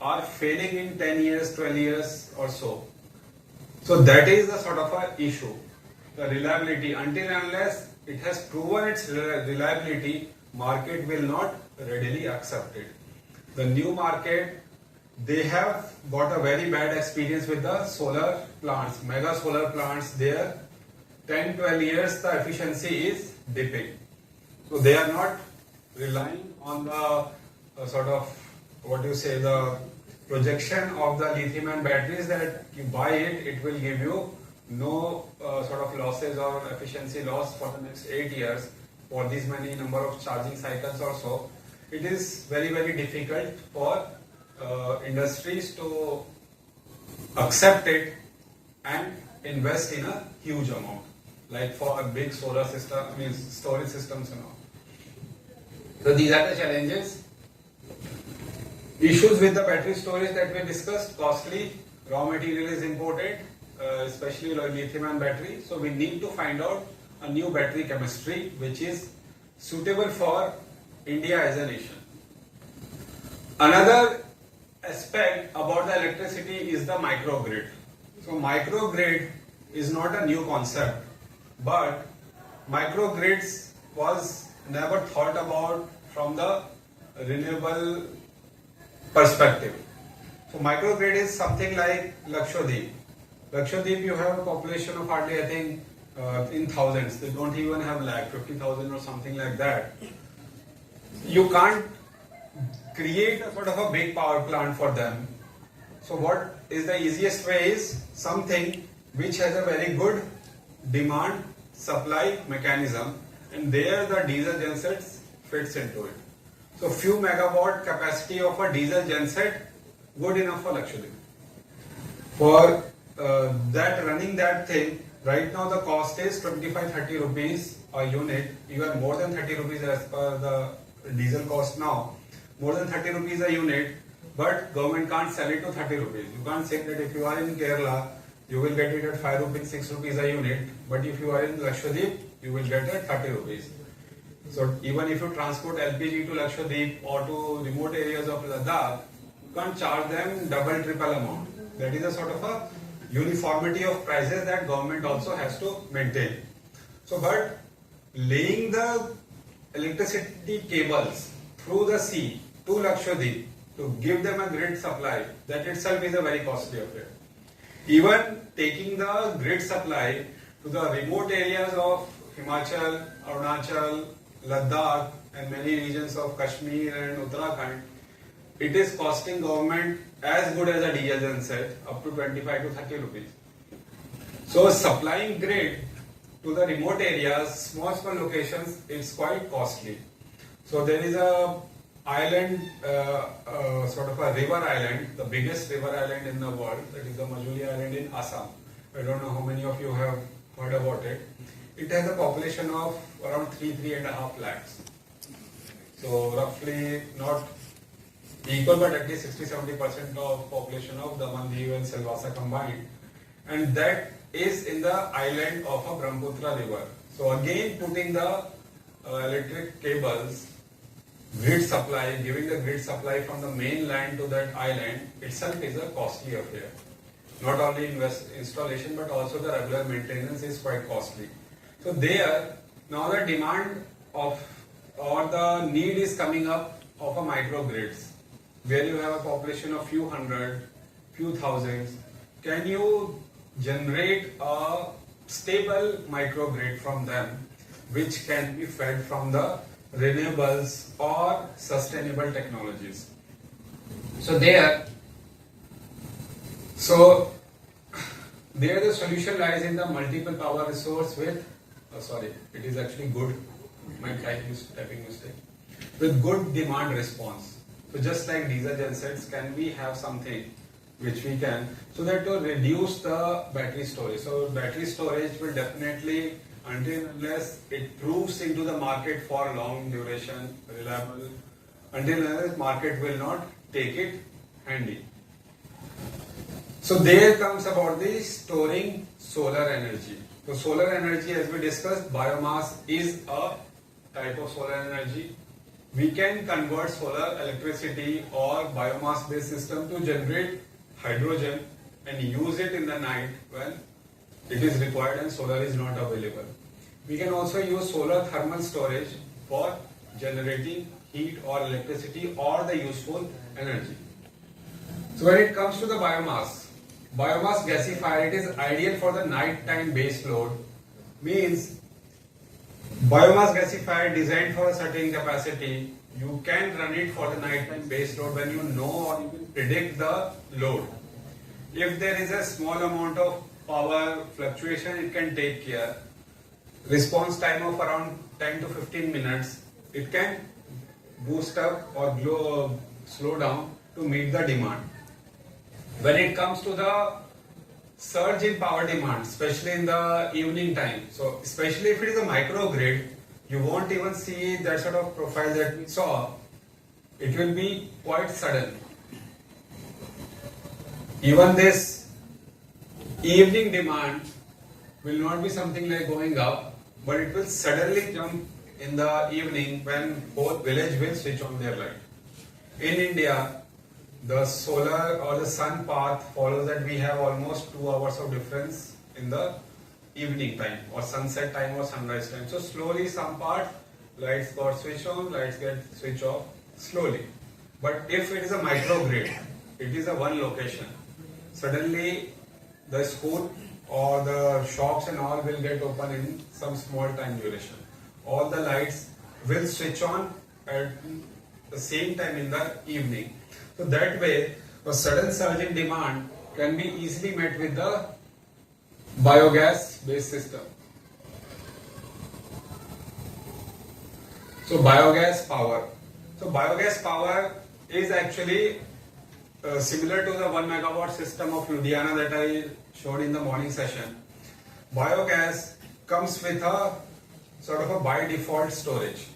are failing in 10 years, 12 years or so. So that is the sort of a issue. The reliability, until and unless it has proven its reliability, market will not readily accept it. The new market, they have got a very bad experience with the solar plants, mega solar plants. There 10-12 years the efficiency is dipping. So they are not relying on the sort of the projection of the lithium-ion batteries that you buy it will give you no sort of losses or efficiency loss for the next 8 years for these many number of charging cycles or so. It is very, very difficult for industries to accept it and invest in a huge amount, like for a big solar system, storage systems and all. So these are the challenges. Issues with the battery storage that we discussed: costly, raw material is imported, especially lithium-ion battery. So we need to find out a new battery chemistry which is suitable for India as a nation. Another aspect about the electricity is the microgrid. So microgrid is not a new concept, but microgrids was never thought about from the renewable perspective. So microgrid is something like Lakshadweep. Lakshadweep, you have a population of hardly, I think, in thousands. They don't even have 50,000 or something like that. You can't create a sort of a big power plant for them. So what is the easiest way is something which has a very good demand supply mechanism, and there the diesel gensets fits into it. So few megawatt capacity of a diesel genset, good enough for Lakshadweep. For running that thing, right now the cost is 25-30 rupees a unit, even more than 30 rupees as per the diesel cost now, more than 30 rupees a unit, but government can't sell it to 30 rupees. You can't say that if you are in Kerala, you will get it at 5 rupees, 6 rupees a unit, but if you are in Lakshadweep, you will get it at 30 rupees. So even if you transport LPG to Lakshadweep or to remote areas of Ladakh, can't charge them double, triple amount. That is a sort of a uniformity of prices that government also has to maintain. So, but laying the electricity cables through the sea to Lakshadweep to give them a grid supply, that itself is a very costly affair. Even taking the grid supply to the remote areas of Himachal, Arunachal, Ladakh and many regions of Kashmir and Uttarakhand, it is costing government as good as a diesel genset, up to 25 to 30 rupees. So supplying grid to the remote areas, small locations, it's quite costly. So there is a island, sort of a river island, the biggest river island in the world, that is the Majuli Island in Assam. I don't know how many of you have heard about it. It has a population of around 3.5 lakhs. So roughly not equal, but at least 60-70% of population of Daman, Diu and Silvassa combined. And that is in the island of a Brahmaputra river. So again putting the electric cables, grid supply, giving the grid supply from the mainland to that island itself is a costly affair. Not only installation but also the regular maintenance is quite costly. So there, now the demand of or the need is coming up of a microgrids, where you have a population of few hundred, few thousands. Can you generate a stable microgrid from them, which can be fed from the renewables or sustainable technologies? So there the solution lies in the multiple power resource with, it is actually good, my typing mistake, with good demand response. So just like diesel gensets, can we have something which we can, so that to reduce the battery storage. So battery storage will definitely, until unless it proves into the market for long duration, reliable, until unless market will not take it handy. So there comes about the storing solar energy. So solar energy, as we discussed, biomass is a type of solar energy. We can convert solar electricity or biomass based system to generate hydrogen and use it in the night when it is required and solar is not available. We can also use solar thermal storage for generating heat or electricity or the useful energy. So when it comes to the biomass gasifier, it is ideal for the night-time base load. Means biomass gasifier designed for a certain capacity, you can run it for the night-time base load when you know or you can predict the load. If there is a small amount of power fluctuation, it can take care. Response time of around 10 to 15 minutes, it can boost up or slow down to meet the demand. When it comes to the surge in power demand, especially in the evening time, so especially if it is a microgrid, you won't even see that sort of profile that we saw. It will be quite sudden. Even this evening demand will not be something like going up, but it will suddenly jump in the evening when whole village will switch on their light. In India, the solar or the sun path follows that we have almost 2 hours of difference in the evening time or sunset time or sunrise time. So slowly some part lights got switched on, lights get switched off slowly. But if it is a microgrid, it is a one location. Suddenly the school or the shops and all will get open in some small time duration. All the lights will switch on at the same time in the evening. So that way, a sudden surge in demand can be easily met with the biogas based system. So biogas power. So biogas power is actually similar to the 1 megawatt system of Ludhiana that I showed in the morning session. Biogas comes with a sort of a by default storage.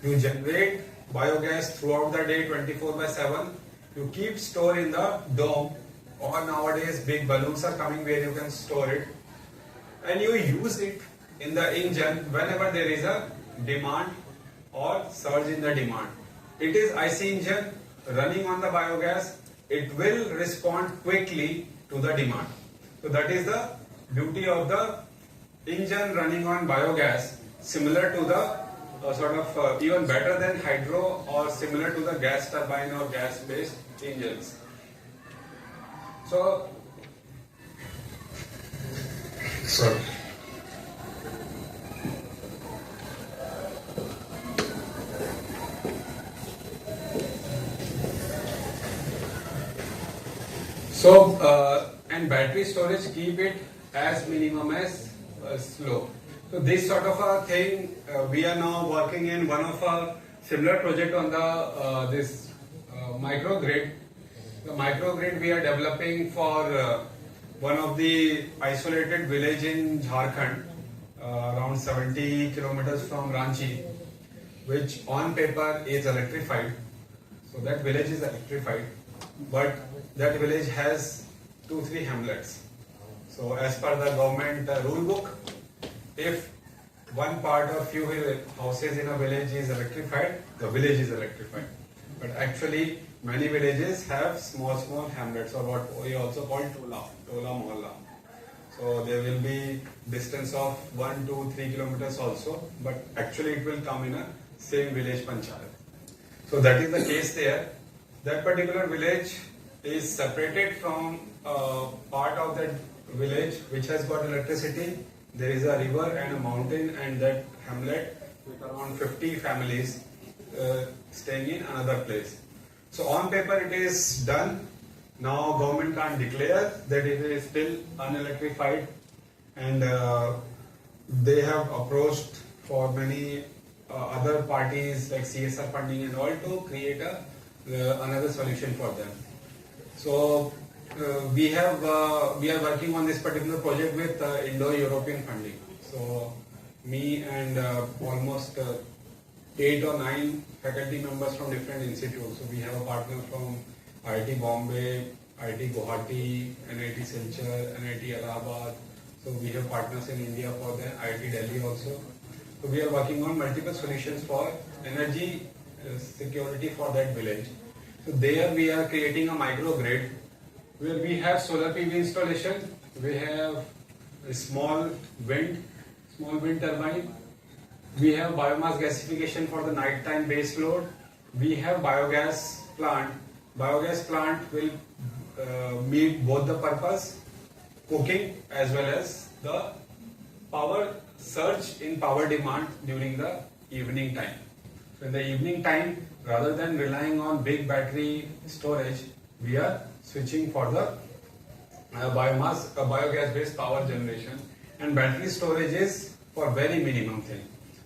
You generate biogas throughout the day 24/7. You keep store in the dome, or nowadays big balloons are coming where you can store it, and you use it in the engine whenever there is a demand or surge in the demand. It is IC engine running on the biogas, it will respond quickly to the demand. So that is the beauty of the engine running on biogas, similar to the even better than hydro or similar to the gas turbine or gas based engines. So sorry. So, and battery storage, keep it as minimum as slow. So this sort of a thing, we are now working in one of a similar project on the this microgrid. The microgrid we are developing for one of the isolated village in Jharkhand, around 70 kilometers from Ranchi, which on paper is electrified. So that village is electrified, but that village has 2-3 hamlets. So as per the government rule book, if one part or few houses in a village is electrified, the village is electrified. But actually many villages have small hamlets, or what we also call tola mohalla. So there will be distance of 1, 2, 3 kilometers also, but actually it will come in a same village panchayat. So that is the case there. That particular village is separated from part of that village which has got electricity. There is a river and a mountain, and that hamlet with around 50 families staying in another place. So on paper it is done. Now government can't declare that it is still unelectrified, and they have approached for many other parties like CSR funding and all to create another solution for them. So we are working on this particular project with Indo-European funding. So me and almost 8 or 9 faculty members from different institutes. So we have a partner from IIT Bombay, IIT Guwahati, NIT Silchar, NIT Allahabad. So we have partners in India for the IIT Delhi also. So we are working on multiple solutions for energy security for that village. So there we are creating a microgrid where we have solar PV installation, we have a small wind turbine, we have biomass gasification for the nighttime base load, we have biogas plant. Biogas plant will meet both the purpose, cooking as well as the power surge in power demand during the evening time. So in the evening time, rather than relying on big battery storage, we are switching for the biogas based power generation, and battery storage is for very minimum thing.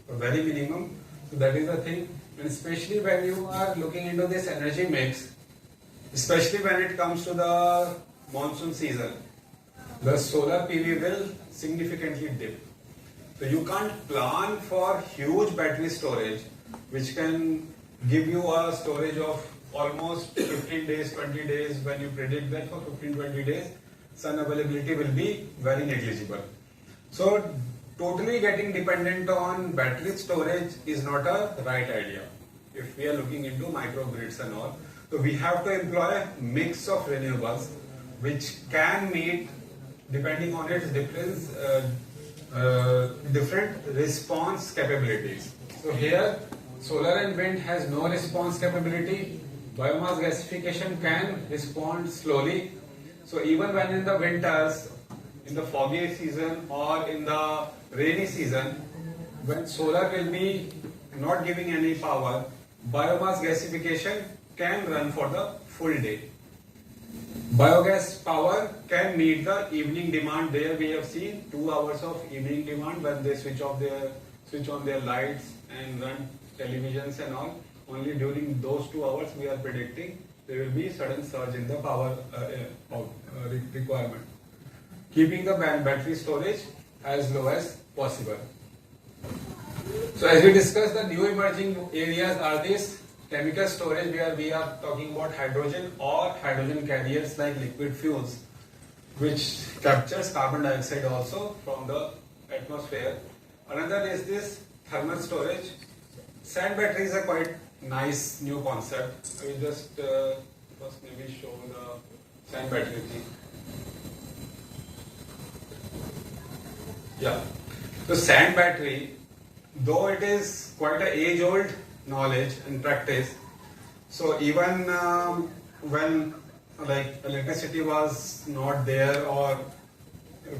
For very minimum, so that is the thing. And especially when you are looking into this energy mix, especially when it comes to the monsoon season, the solar PV will significantly dip. So you can't plan for huge battery storage, which can give you a storage of almost 15 days, 20 days. When you predict that for 15-20 days, sun availability will be very negligible. So totally getting dependent on battery storage is not a right idea if we are looking into microgrids and all. So we have to employ a mix of renewables which can meet, depending on its different response capabilities. So here solar and wind has no response capability. Biomass gasification can respond slowly. So even when in the winters, in the foggy season or in the rainy season, when solar will be not giving any power, biomass gasification can run for the full day. Biogas power can meet the evening demand. There we have seen 2 hours of evening demand when they switch on their lights and run televisions and all. Only during those 2 hours we are predicting there will be sudden surge in the power requirement. Keeping the battery storage as low as possible. So as we discussed, the new emerging areas are these: chemical storage, where we are talking about hydrogen or hydrogen carriers like liquid fuels, which captures carbon dioxide also from the atmosphere. Another is this thermal storage. Sand batteries are quite nice new concept. I will just first maybe show the sand battery thing. Yeah. So sand battery, though it is quite an age-old knowledge and practice, so even when like electricity was not there, or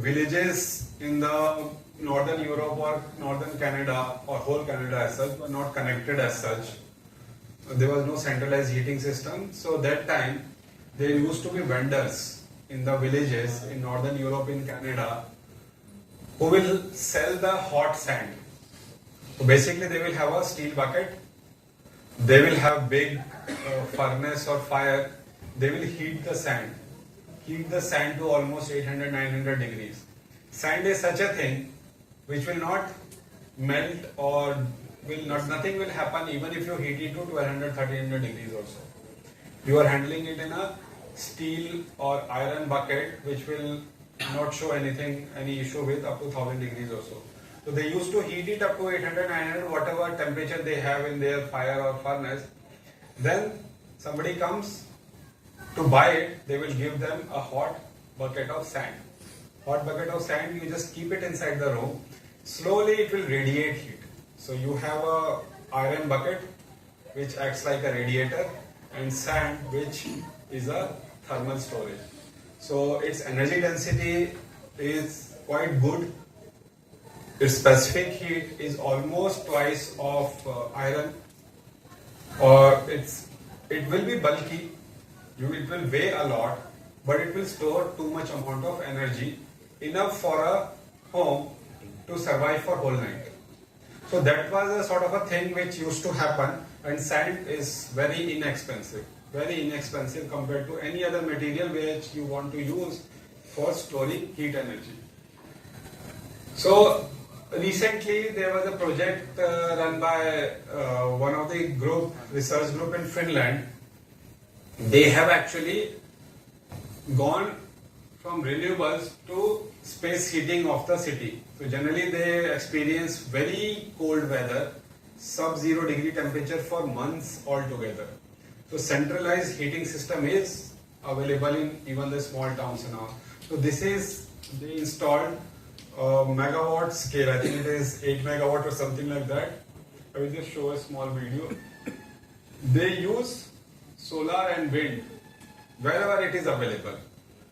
villages in the northern Europe or northern Canada or whole Canada as such were not connected as such. There was no centralized heating system. So that time there used to be vendors in the villages in northern Europe, in Canada, who will sell the hot sand. So basically they will have a steel bucket, they will have big furnace or fire, they will heat the sand to almost 800-900 degrees. Sand is such a thing which will not melt, or nothing will happen even if you heat it to 1200-1300 degrees also. You are handling it in a steel or iron bucket which will not show any issue with up to 1000 degrees or so. So they used to heat it up to 800-900, whatever temperature they have in their fire or furnace. Then somebody comes to buy it, they will give them a hot bucket of sand. Hot bucket of sand, you just keep it inside the room. Slowly it will radiate heat. So you have a iron bucket which acts like a radiator, and sand which is a thermal storage. So its energy density is quite good. Its specific heat is almost twice of iron, or it will be bulky. It will weigh a lot, but it will store too much amount of energy, enough for a home to survive for whole night. So that was a sort of a thing which used to happen, and sand is very inexpensive compared to any other material which you want to use for storing heat energy. So recently there was a project run by one of the research group in Finland. They have actually gone from renewables to space heating of the city. So generally they experience very cold weather, sub-0 degree temperature for months altogether. So centralized heating system is available in even the small towns and all. So they installed megawatt scale, I think it is 8 megawatt or something like that. I will just show a small video. They use solar and wind wherever it is available.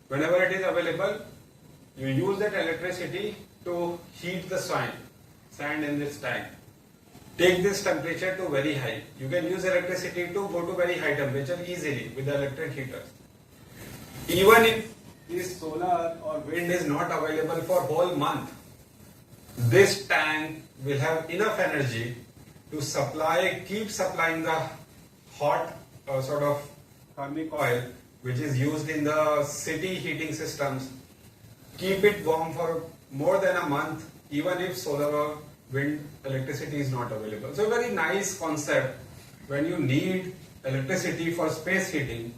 Whenever it is available, you use that electricity to heat the sand in this tank. Take this temperature to very high. You can use electricity to go to very high temperature easily with the electric heaters. Even if this solar or wind is not available for whole month, this tank will have enough energy to keep supplying the hot sort of thermic oil which is used in the city heating systems, keep it warm for more than a month even if solar or wind electricity is not available. So a very nice concept when you need electricity for space heating.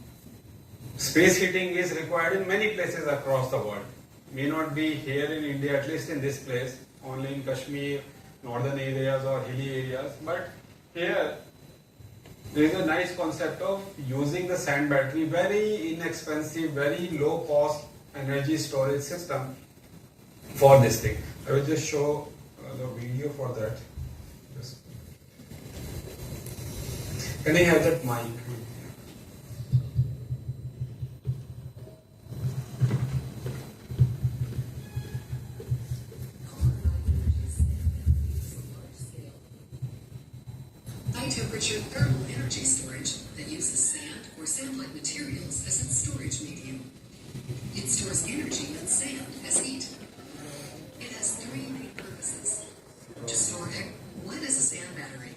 Space heating is required in many places across the world. May not be here in India, at least in this place, only in Kashmir, northern areas or hilly areas, but here there is a nice concept of using the sand battery, very inexpensive, very low cost energy storage system for this thing. I will just show the video for that. Can I have that mic? High temperature thermal energy storage that uses sand or sand-like materials as its storage medium. It stores energy in sand as heat. It has three main purposes. To store what is a sand battery?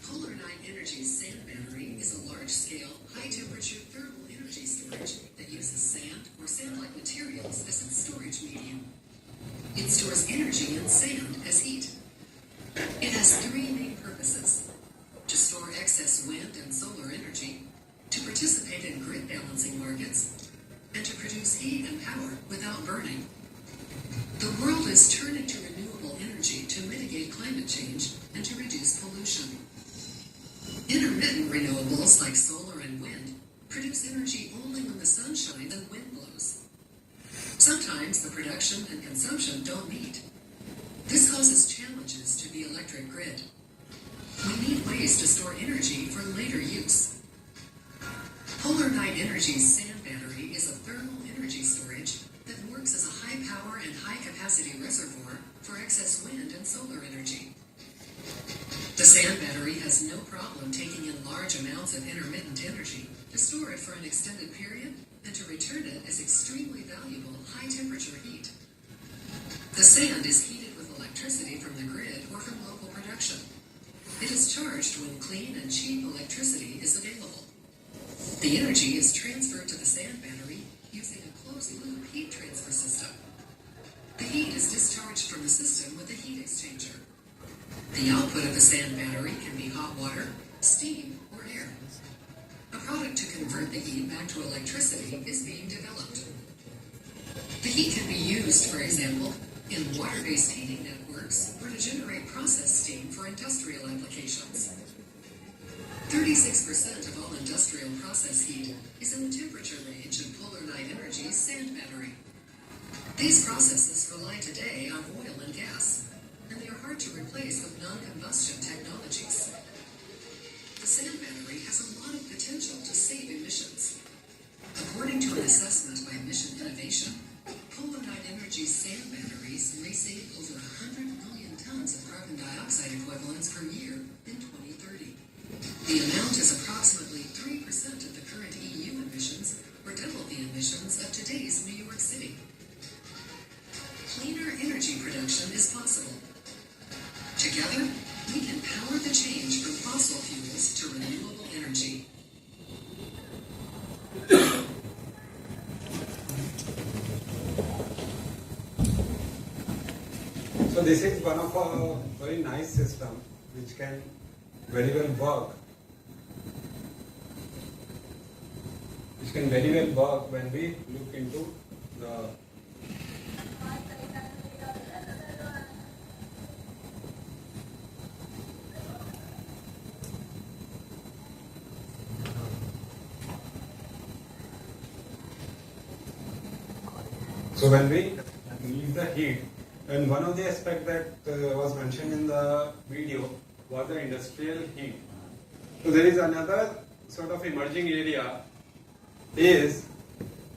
Polar 9 Energy's sand battery is a large-scale, high-temperature thermal energy storage that uses sand or sand-like materials as its storage medium. It stores energy in sand as heat. It has three main purposes: to store excess wind and solar energy, to participate in grid balancing markets, and to produce heat and power without burning. The world is turning to renewable energy to mitigate climate change and to reduce pollution. Intermittent renewables like solar and wind produce energy only when the sun shines and wind blows. Sometimes the production and consumption don't meet. This causes challenges to the electric grid. We need ways to store energy for later use. Polar Night Energy's sand battery is a thermal energy storage that works as a high power and high capacity reservoir for excess wind and solar energy. The sand battery has no problem taking in large amounts of intermittent energy to store it for an extended period and to return it as extremely valuable high temperature heat. The sand is heated with electricity from the grid or from local production. It is charged when clean and cheap electricity is available. The energy is transferred to the sand battery using a closed-loop heat transfer system. The heat is discharged from the system with a heat exchanger. The output of the sand battery can be hot water, steam, or air. A product to convert the heat back to electricity is being developed. The heat can be used, for example, in water-based heating networks or to generate process steam for industrial applications. 36% of all industrial process heat is in the temperature range of Polar Night Energy's sand battery. These processes rely today on oil and gas, and they are hard to replace with non-combustion technologies. The sand battery has a lot of potential to save emissions. According to an assessment by Mission Innovation, Polar Night Energy's sand batteries may save over 100 million tons of carbon dioxide equivalents per year in 2030. The amount is approximately 3% of the current EU emissions, or double the emissions of today's New York City. Cleaner energy production is possible. Together, we can power the change from fossil fuels to renewable energy. So this is one of a very nice system which can very well work. Which can very well work when we look into the so when we need the heat, and one of the aspects that was mentioned in the video was the industrial heat. So there is another sort of emerging area is,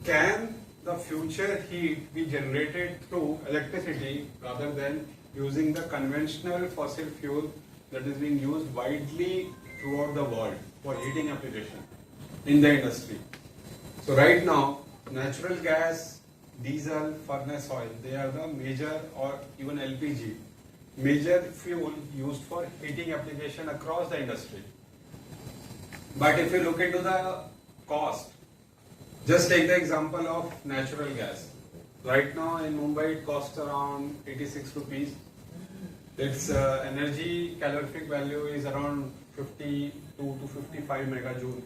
can the future heat be generated through electricity rather than using the conventional fossil fuel that is being used widely throughout the world for heating application in the industry. So right now, natural gas, diesel, furnace oil, they are the major, or even LPG, major fuel used for heating application across the industry. But if you look into the cost, just take the example of natural gas. Right now in Mumbai it costs around 86 rupees. Its energy calorific value is around 52 to 55 megajoule.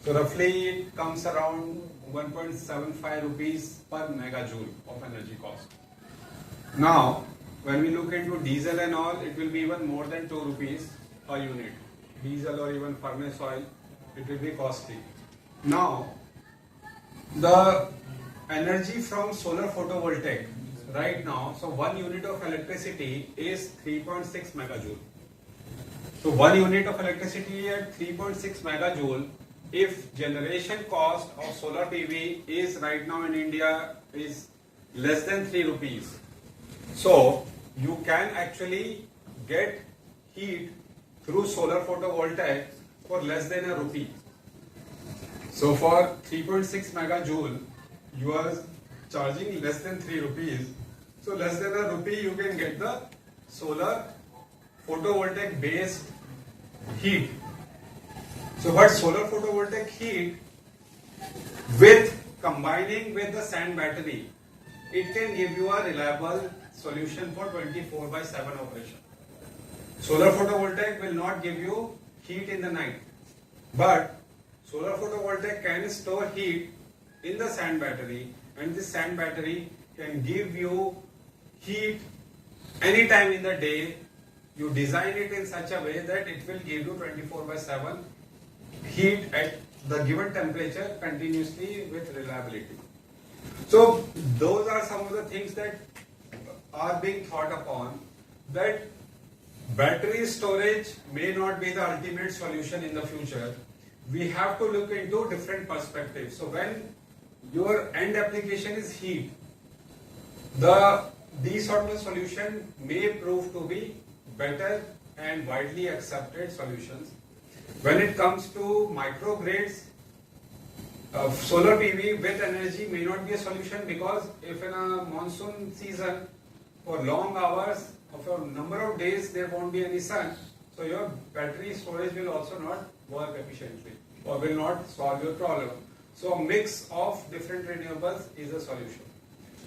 So roughly it comes around 1.75 rupees per megajoule of energy cost. Now, when we look into diesel and all, it will be even more than 2 rupees per unit. Diesel or even furnace oil, it will be costly. Now, the energy from solar photovoltaic right now, so 1 unit of electricity is 3.6 megajoule. So 1 unit of electricity at 3.6 megajoule, if generation cost of solar PV is right now in India is less than 3 rupees. So you can actually get heat through solar photovoltaic for less than a rupee. So for 3.6 megajoule, you are charging less than 3 rupees. So less than a rupee you can get the solar photovoltaic based heat. So but solar photovoltaic heat with combining with the sand battery, it can give you a reliable solution for 24/7 operation. Solar photovoltaic will not give you heat in the night, but solar photovoltaic can store heat in the sand battery, and this sand battery can give you heat anytime in the day. You design it in such a way that it will give you 24/7 heat at the given temperature continuously with reliability. So those are some of the things that are being thought upon, that battery storage may not be the ultimate solution in the future. We have to look into different perspectives. So when your end application is heat, these sort of solution may prove to be better and widely accepted solutions. When it comes to microgrids, solar PV with energy may not be a solution, because if in a monsoon season for long hours or for a number of days there won't be any sun, so your battery storage will also not work efficiently or will not solve your problem. So a mix of different renewables is a solution.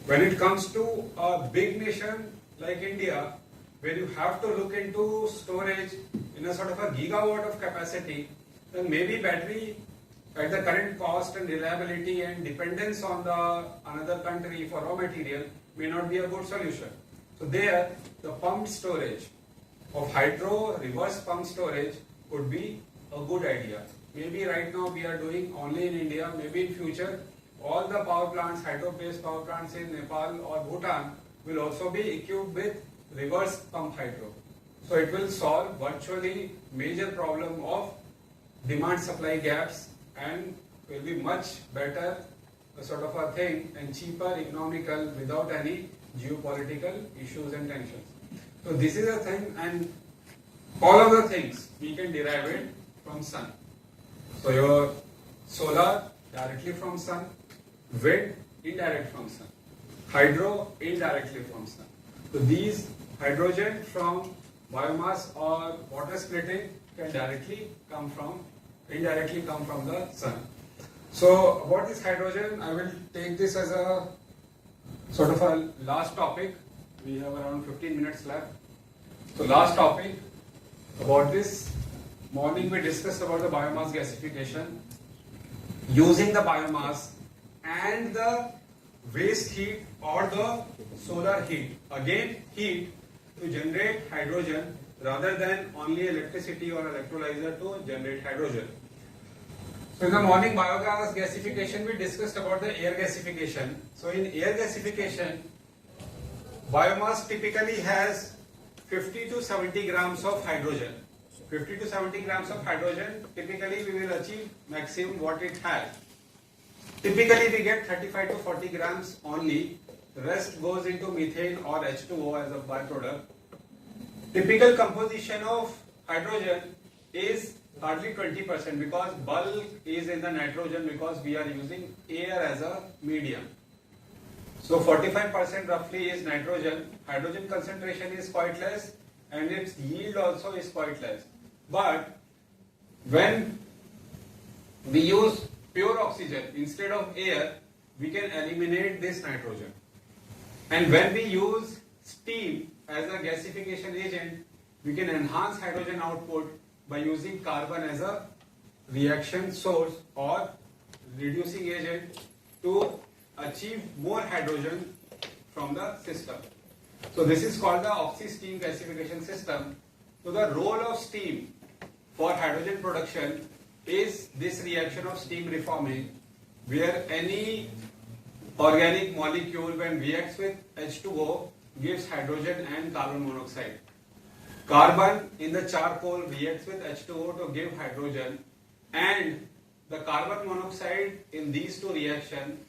When it comes to a big nation like India, where you have to look into storage in a sort of a gigawatt of capacity, then maybe battery at the current cost and reliability and dependence on another country for raw material may not be a good solution. So there, the pumped storage of hydro, reverse pump storage could be a good idea. Maybe right now we are doing only in India, maybe in future all the power plants, hydro-based power plants in Nepal or Bhutan will also be equipped with reverse pump hydro. So it will solve virtually major problem of demand supply gaps and will be much better sort of a thing and cheaper, economical, without any geopolitical issues and tensions. So this is a thing, and all of the things we can derive it from sun. So your solar directly from sun, wind indirect from sun, hydro indirectly from sun. So these hydrogen from biomass or water splitting can indirectly come from the sun. So what is hydrogen? I will take this as a sort of a last topic. We have around 15 minutes left. So last topic about this. Morning we discussed about the biomass gasification. Using the biomass and the waste heat or the solar heat. Again heat to generate hydrogen rather than only electricity or electrolyzer to generate hydrogen. So in the morning biogas gasification we discussed about the air gasification. So in air gasification, biomass typically has 50 to 70 grams of hydrogen. 50 to 70 grams of hydrogen, typically we will achieve maximum what it has. Typically we get 35 to 40 grams only. The rest goes into methane or H2O as a byproduct. Typical composition of hydrogen is hardly 20% because bulk is in the nitrogen because we are using air as a medium. So 45% roughly is nitrogen. Hydrogen concentration is quite less and its yield also is quite less. But when we use pure oxygen instead of air, we can eliminate this nitrogen. And when we use steam as a gasification agent, we can enhance hydrogen output by using carbon as a reaction source or reducing agent to achieve more hydrogen from the system. So this is called the oxy-steam gasification system. So the role of steam for hydrogen production is this reaction of steam reforming, where any organic molecule when reacts with H2O gives hydrogen and carbon monoxide. Carbon in the charcoal reacts with H2O to give hydrogen, and the carbon monoxide in these two reactions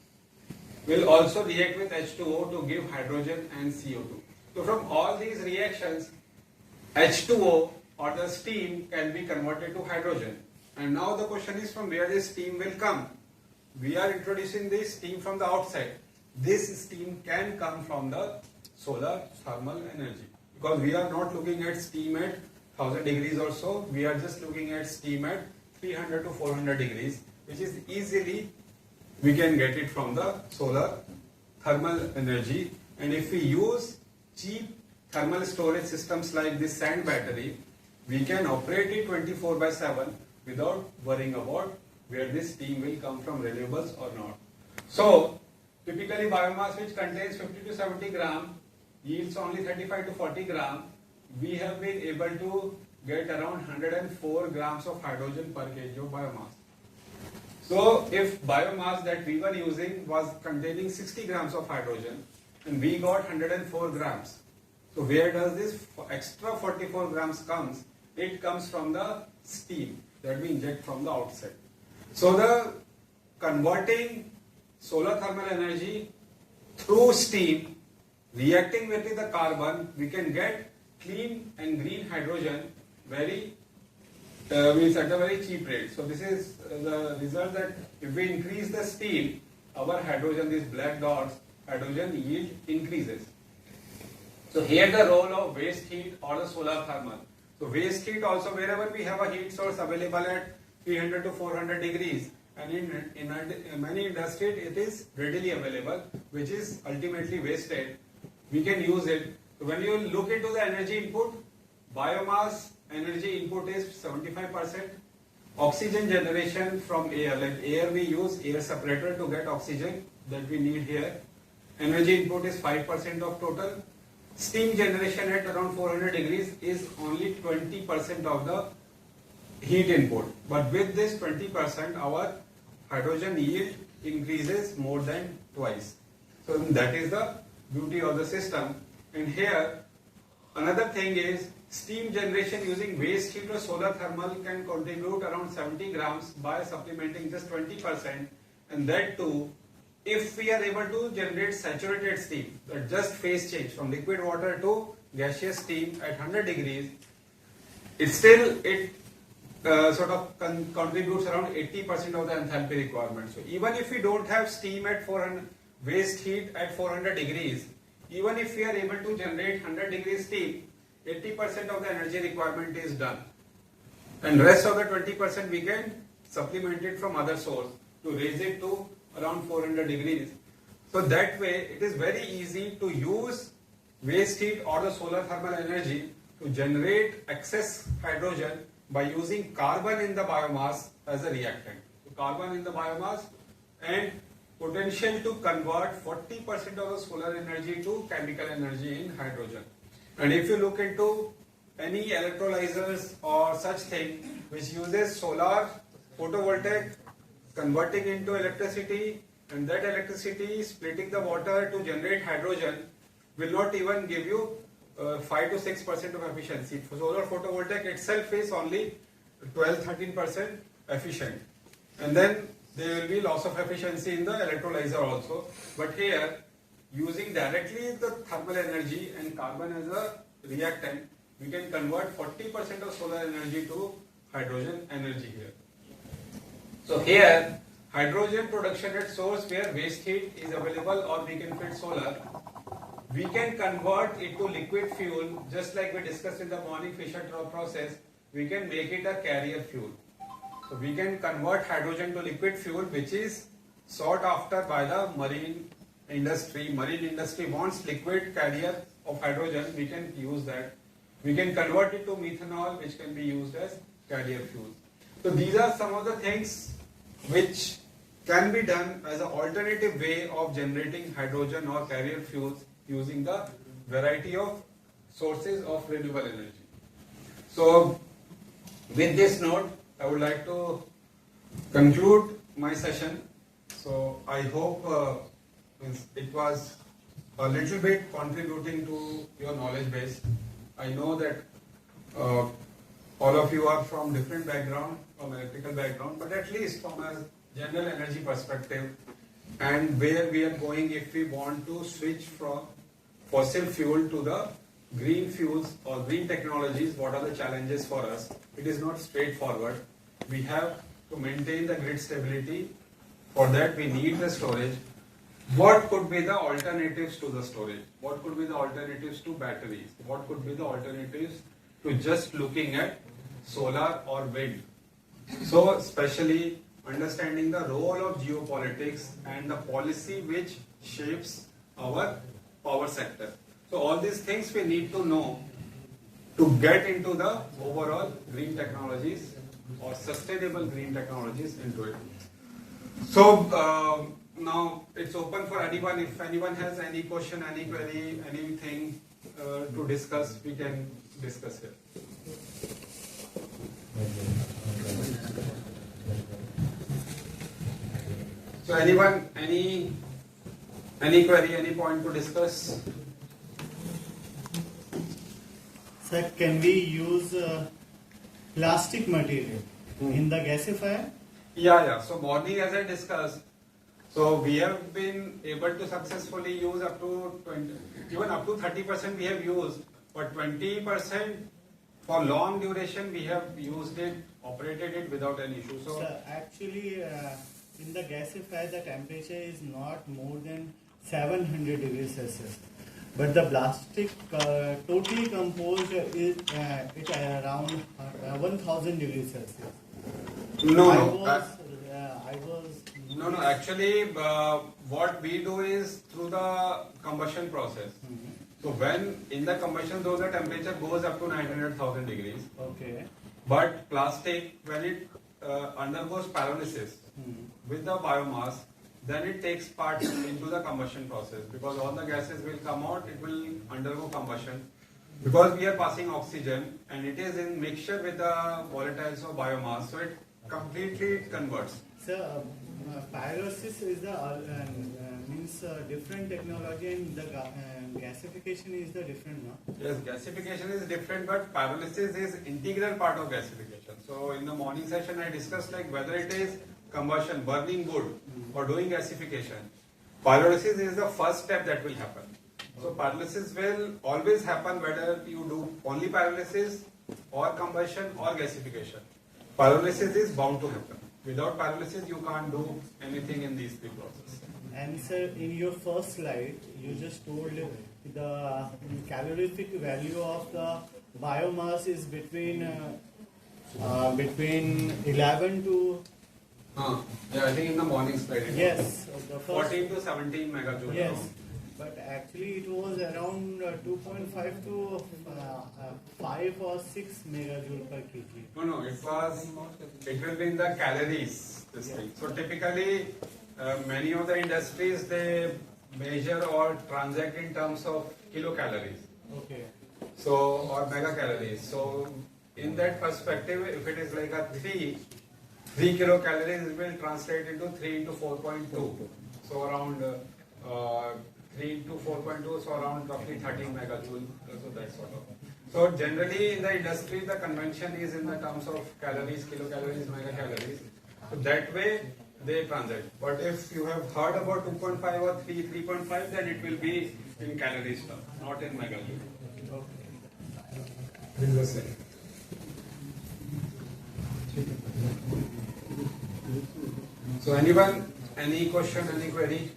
will also react with H2O to give hydrogen and CO2. So from all these reactions, H2O or the steam can be converted to hydrogen. And now the question is, from where this steam will come? We are introducing this steam from the outside. This steam can come from the solar thermal energy, because we are not looking at steam at 1000 degrees or so. We are just looking at steam at 300 to 400 degrees, which is easily we can get it from the solar thermal energy. And if we use cheap thermal storage systems like this sand battery, we can operate it 24/7 without worrying about where this steam will come from, renewables or not. So typically biomass which contains 50 to 70 gram yields only 35 to 40 gram. We have been able to get around 104 grams of hydrogen per kg of biomass. So if biomass that we were using was containing 60 grams of hydrogen and we got 104 grams. So where does this extra 44 grams comes? It comes from the steam that we inject from the outside. So the converting solar thermal energy through steam, reacting with the carbon, we can get clean and green hydrogen means at a very cheap rate. So this is the result that if we increase the steam, our hydrogen, these black dots, hydrogen yield increases. So here the role of waste heat or the solar thermal. So waste heat also, wherever we have a heat source available at 300 to 400 degrees, and in many industries it is readily available, which is ultimately wasted. We can use it. So when you look into the energy input, biomass energy input is 75%. Oxygen generation from air, like air we use air separator to get oxygen that we need here. Energy input is 5% of total. Steam generation at around 400 degrees is only 20% of the heat input. But with this 20%, our hydrogen yield increases more than twice. So that is the beauty of the system. And here, another thing is steam generation using waste heat or solar thermal can contribute around 70 grams by supplementing just 20%. And that too, if we are able to generate saturated steam, that just phase change from liquid water to gaseous steam at 100 degrees, it sort of contributes around 80% of the enthalpy requirement. So even if we don't have steam at 400, waste heat at 400 degrees, even if we are able to generate 100 degrees steam, 80% of the energy requirement is done. And rest of the 20% we can supplement it from other source to raise it to around 400 degrees. So that way it is very easy to use waste heat or the solar thermal energy to generate excess hydrogen by using carbon in the biomass as a reactant. So carbon in the biomass and potential to convert 40% of the solar energy to chemical energy in hydrogen. And if you look into any electrolyzers or such thing which uses solar photovoltaic converting into electricity, and that electricity splitting the water to generate hydrogen, will not even give you 5 to 6% of efficiency. For solar photovoltaic itself is only 12-13% efficient. And then there will be loss of efficiency in the electrolyzer also. But here, using directly the thermal energy and carbon as a reactant, we can convert 40% of solar energy to hydrogen energy here. So here, hydrogen production at source where waste heat is available or we can fit solar, we can convert it to liquid fuel, just like we discussed in the morning Fischer-Tropsch process. We can make it a carrier fuel. So we can convert hydrogen to liquid fuel, which is sought after by the marine industry. Marine industry wants liquid carrier of hydrogen. We can use that. We can convert it to methanol, which can be used as carrier fuel. So these are some of the things which can be done as an alternative way of generating hydrogen or carrier fuels using the variety of sources of renewable energy. So with this note, I would like to conclude my session. So I hope it was a little bit contributing to your knowledge base. I know that all of you are from different background, from electrical background, but at least from a general energy perspective and where we are going if we want to switch from fossil fuel to the green fuels or green technologies, what are the challenges for us? It is not straightforward. We have to maintain the grid stability. For that we need the storage. What could be the alternatives to the storage? What could be the alternatives to batteries? What could be the alternatives to just looking at solar or wind? So especially understanding the role of geopolitics and the policy which shapes our power sector. So all these things we need to know to get into the overall green technologies or sustainable green technologies into it. So now it's open for anyone. If anyone has any question, any query, anything to discuss, we can discuss here. So anyone, any query, any point to discuss? Sir, can we use plastic material in the gasifier? Yeah. So morning, as I discussed, so we have been able to successfully use up to 20, even up to 30% we have used, but 20% for long duration we have used it, operated it without any issue. So Sir, actually, in the gasifier, the temperature is not more than 700 degrees Celsius. But the plastic totally composed is it around 1000 degrees Celsius. no. No, actually, what we do is through the combustion process. So when in the combustion zone, the temperature goes up to 900,000 degrees. Okay. But plastic, when it undergoes pyrolysis with the biomass, then it takes part into the combustion process, because all the gases will come out, it will undergo combustion. Because we are passing oxygen and it is in mixture with the volatiles or biomass, so it completely converts. So pyrolysis is the means different technology, and the gasification is the different, no? Yes, gasification is different, but pyrolysis is integral part of gasification. So in the morning session, I discussed like whether it is combustion, burning wood, or doing gasification. Pyrolysis is the first step that will happen. So pyrolysis will always happen whether you do only pyrolysis or combustion or gasification. Pyrolysis is bound to happen. Without pyrolysis, you can't do anything in these three processes. And sir, in your first slide, you just told the calorific value of the biomass is between 11 to Yeah, I think in the morning slide. yes, the first 14 to 17 megajoule. yes, but actually it was around 2.5 to 5 or 6 megajoule per kg. No, it will be in the calories, this thing. So typically, many of the industries, they measure or transact in terms of kilocalories. Okay. So, or megacalories. So, in that perspective, if it is like a 3 kilocalories, it will translate into 3 into 4.2. So, around 3 into 4.2, so around roughly 13 megajoule. So, that's sort of. So, generally in the industry, the convention is in the terms of calories, kilocalories, megacalories. So, that way they transact. But if you have heard about 2.5 or 3.5, then it will be in calories term, not in megajoule. This is the same. So anyone, any question, any query?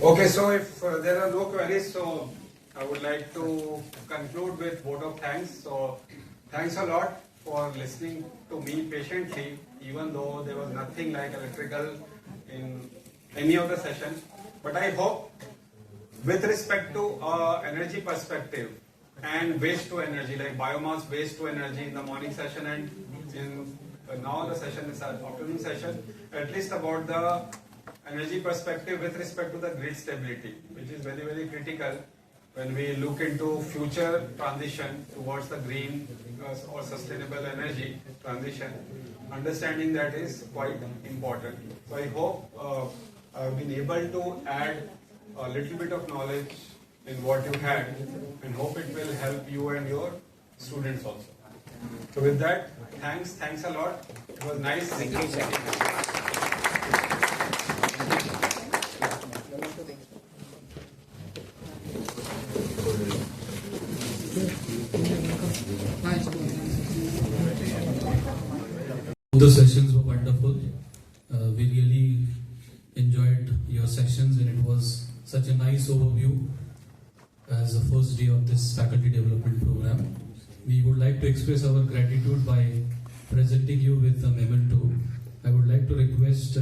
Okay, so if there are no queries, so I would like to conclude with vote of thanks. So thanks a lot for listening to me patiently, even though there was nothing like electrical in any of the sessions. But I hope, with respect to energy perspective and waste to energy, like biomass waste to energy in the morning session and in now the session is an afternoon session, at least about the energy perspective with respect to the grid stability, which is very, very critical when we look into future transition towards the green or sustainable energy transition. Understanding that is quite important. So I hope I've been able to add a little bit of knowledge in what you had, and hope it will help you and your students also. So with that, thanks a lot. It was nice. Thank you. The sessions were wonderful. We really enjoyed your sessions, and it was such a nice overview as the first day of this faculty development program. We would like to express our gratitude by presenting you with a memento. I would like to request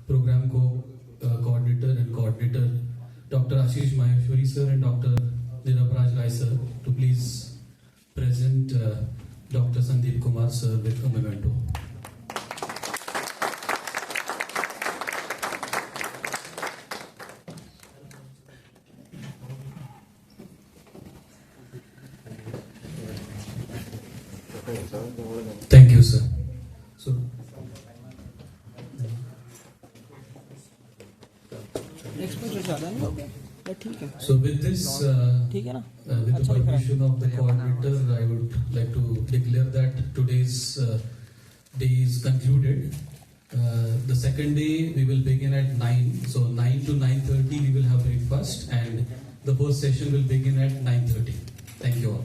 program coordinator and coordinator Dr. Ashish Maheshwari sir and Dr. Nirabraj Rai sir to please present Dr. Sandeep Kumar sir with a memento. Okay, sir. Thank you, sir. So, so with this, with the permission of the coordinator, I would like to declare that today's day is concluded. The second day we will begin at 9. So 9 to 9:30 we will have breakfast, and the first session will begin at 9:30. Thank you all.